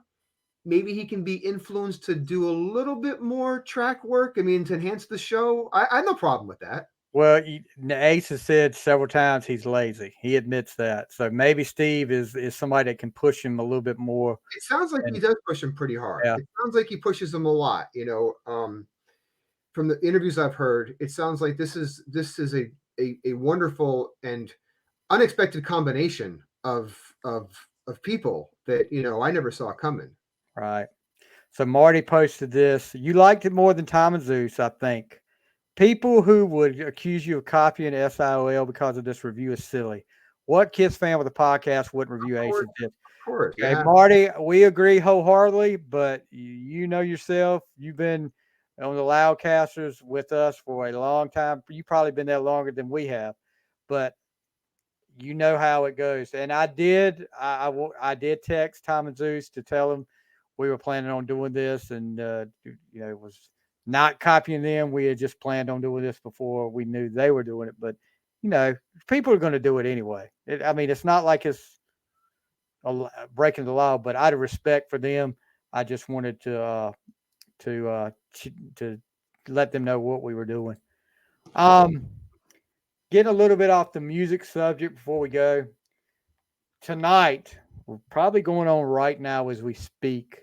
maybe he can be influenced to do a little bit more track work. I mean, to enhance the show. I have no problem with that. Well, Ace has said several times he's lazy. He admits that. So maybe Steve is somebody that can push him a little bit more. It sounds like he does push him pretty hard. Yeah. It sounds like he pushes him a lot. From the interviews I've heard, it sounds like this is a wonderful and unexpected combination of people that I never saw coming. Right. So Marty posted this. You liked it more than Tom and Zeus, I think. People who would accuse you of copying SIOL because of this review is silly. What Kiss fan with a podcast wouldn't review Ace of this? Of course. Okay, Yeah. Marty, we agree wholeheartedly, but you know yourself. You've been on the Loudcasters with us for a long time. You've probably been there longer than we have, but you know how it goes. And I did text Tom and Zeus to tell them we were planning on doing this, and it was not copying them. We had just planned on doing this before we knew they were doing it. But people are going to do it anyway. It's not like it's breaking the law, but out of respect for them, I just wanted to let them know what we were doing. Getting a little bit off the music subject before we go. Tonight, we're probably going on right now as we speak.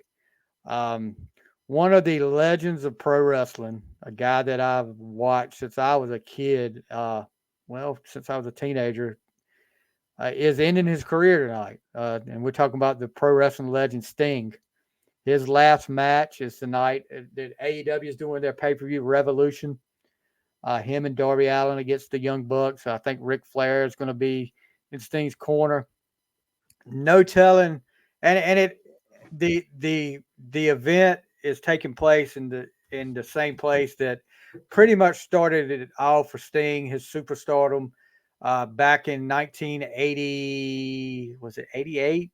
One of the legends of pro wrestling, a guy that I've watched since I was a kid, since I was a teenager, is ending his career tonight. And we're talking about the pro wrestling legend Sting. His last match is tonight. That AEW is doing their pay-per-view Revolution. Him and Darby Allin against the Young Bucks. I think Ric Flair is going to be in Sting's corner. No telling, and the event is taking place in the same place that pretty much started it all for Sting, his superstardom, back in 1980. Was it 88?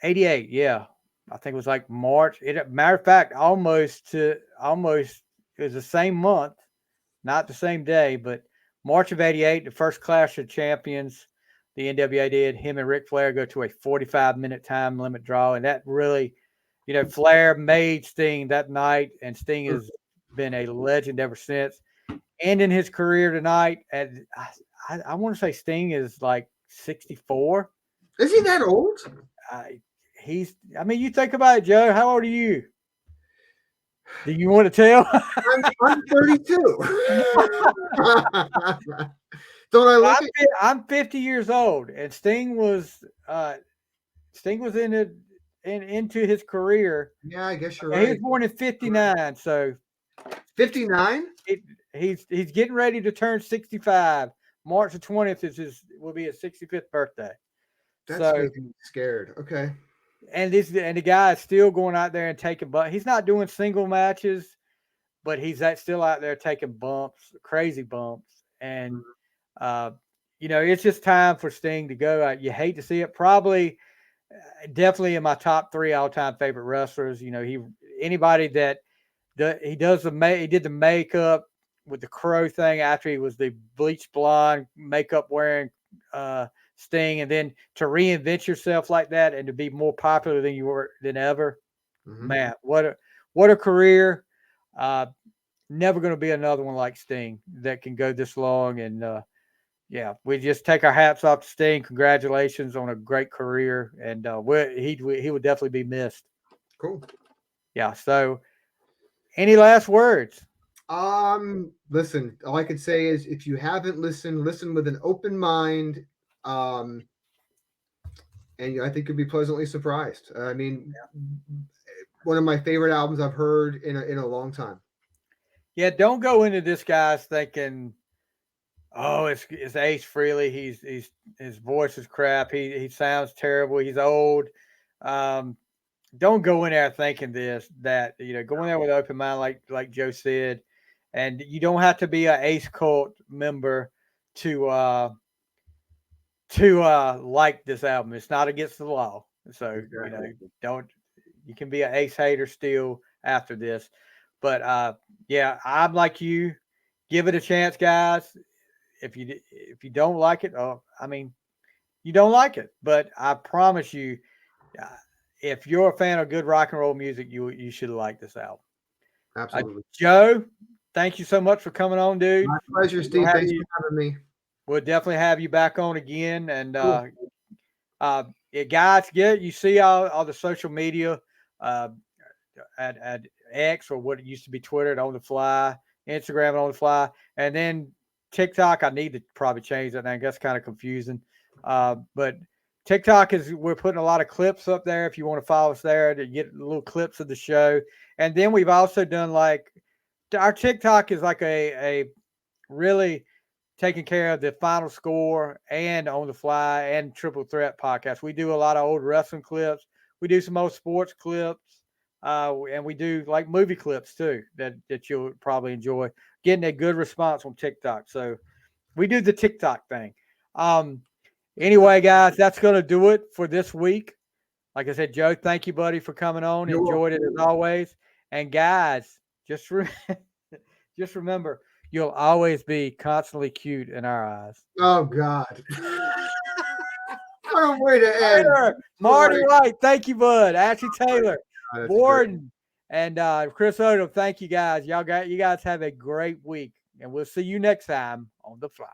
88, yeah. I think it was like March. Matter of fact, almost it was the same month, not the same day, but March of 88, the first Clash of Champions, the NWA did. Him and Ric Flair go to a 45-minute time limit draw, and that really, Flair made Sting that night, and Sting has been a legend ever since. Ending his career tonight, and I want to say Sting is like 64. Is he that old? I mean, you think about it, Joe. How old are you? Do you want to tell? I'm 32. Don't I look I'm 50 years old, and Sting was into his career. Yeah, I guess you're He was right. born in 59, so 59? he's getting ready to turn 65. March the 20th will be his 65th birthday. That's making me scared. Okay. And the guy is still going out there and taking bumps. He's not doing single matches, but he's still out there taking bumps, crazy bumps. And it's just time for Sting to go. You hate to see it. Probably, definitely in my top 3 all-time favorite wrestlers. Anybody that he did the makeup with the crow thing after he was the bleached blonde makeup wearing Sting, and then to reinvent yourself like that and to be more popular than you were than ever. Man, what a career. Never going to be another one like Sting that can go this long. And we just take our hats off to Sting. Congratulations on a great career, and he would definitely be missed. Cool. Yeah. So, any last words? Listen, all I could say is if you haven't listened, listen with an open mind. And I think you'll be pleasantly surprised. I mean, one of my favorite albums I've heard in a long time. Yeah, don't go into this guys thinking, oh, it's Ace Frehley. His voice is crap. He sounds terrible. He's old. Don't go in there thinking that go in there with an open mind, like Joe said, and you don't have to be an Ace Cult member to like this album. It's not against the law. So you can be an Ace hater still after this. But I'm like you. Give it a chance, guys. If you don't like it, you don't like it. But I promise you, if you're a fan of good rock and roll music, you should like this album. Absolutely. Joe, thank you so much for coming on, dude. My pleasure, Steve. Thanks for having me. We'll definitely have you back on again. And guys, you see all the social media at X, or what it used to be Twitter, On the Fly, Instagram On the Fly, and then TikTok. I need to probably change that name. That's kind of confusing. But TikTok we're putting a lot of clips up there. If you want to follow us there to get little clips of the show. And then we've also done our TikTok is like a really taking care of the Final Score and On the Fly and Triple Threat podcast. We do a lot of old wrestling clips. We do some old sports clips. And we do like movie clips too that you'll probably enjoy. Getting a good response on TikTok. So we do the TikTok thing. Anyway, guys, that's going to do it for this week. Like I said, Joe, thank you, buddy, for coming on. Enjoyed it as always. And guys, just remember, you'll always be constantly cute in our eyes. Oh, God. What a way to end. Marty White, thank you, bud. Ashley Taylor, Borden, and Chris Odom, thank you, guys. You guys have a great week, and we'll see you next time on The Fly.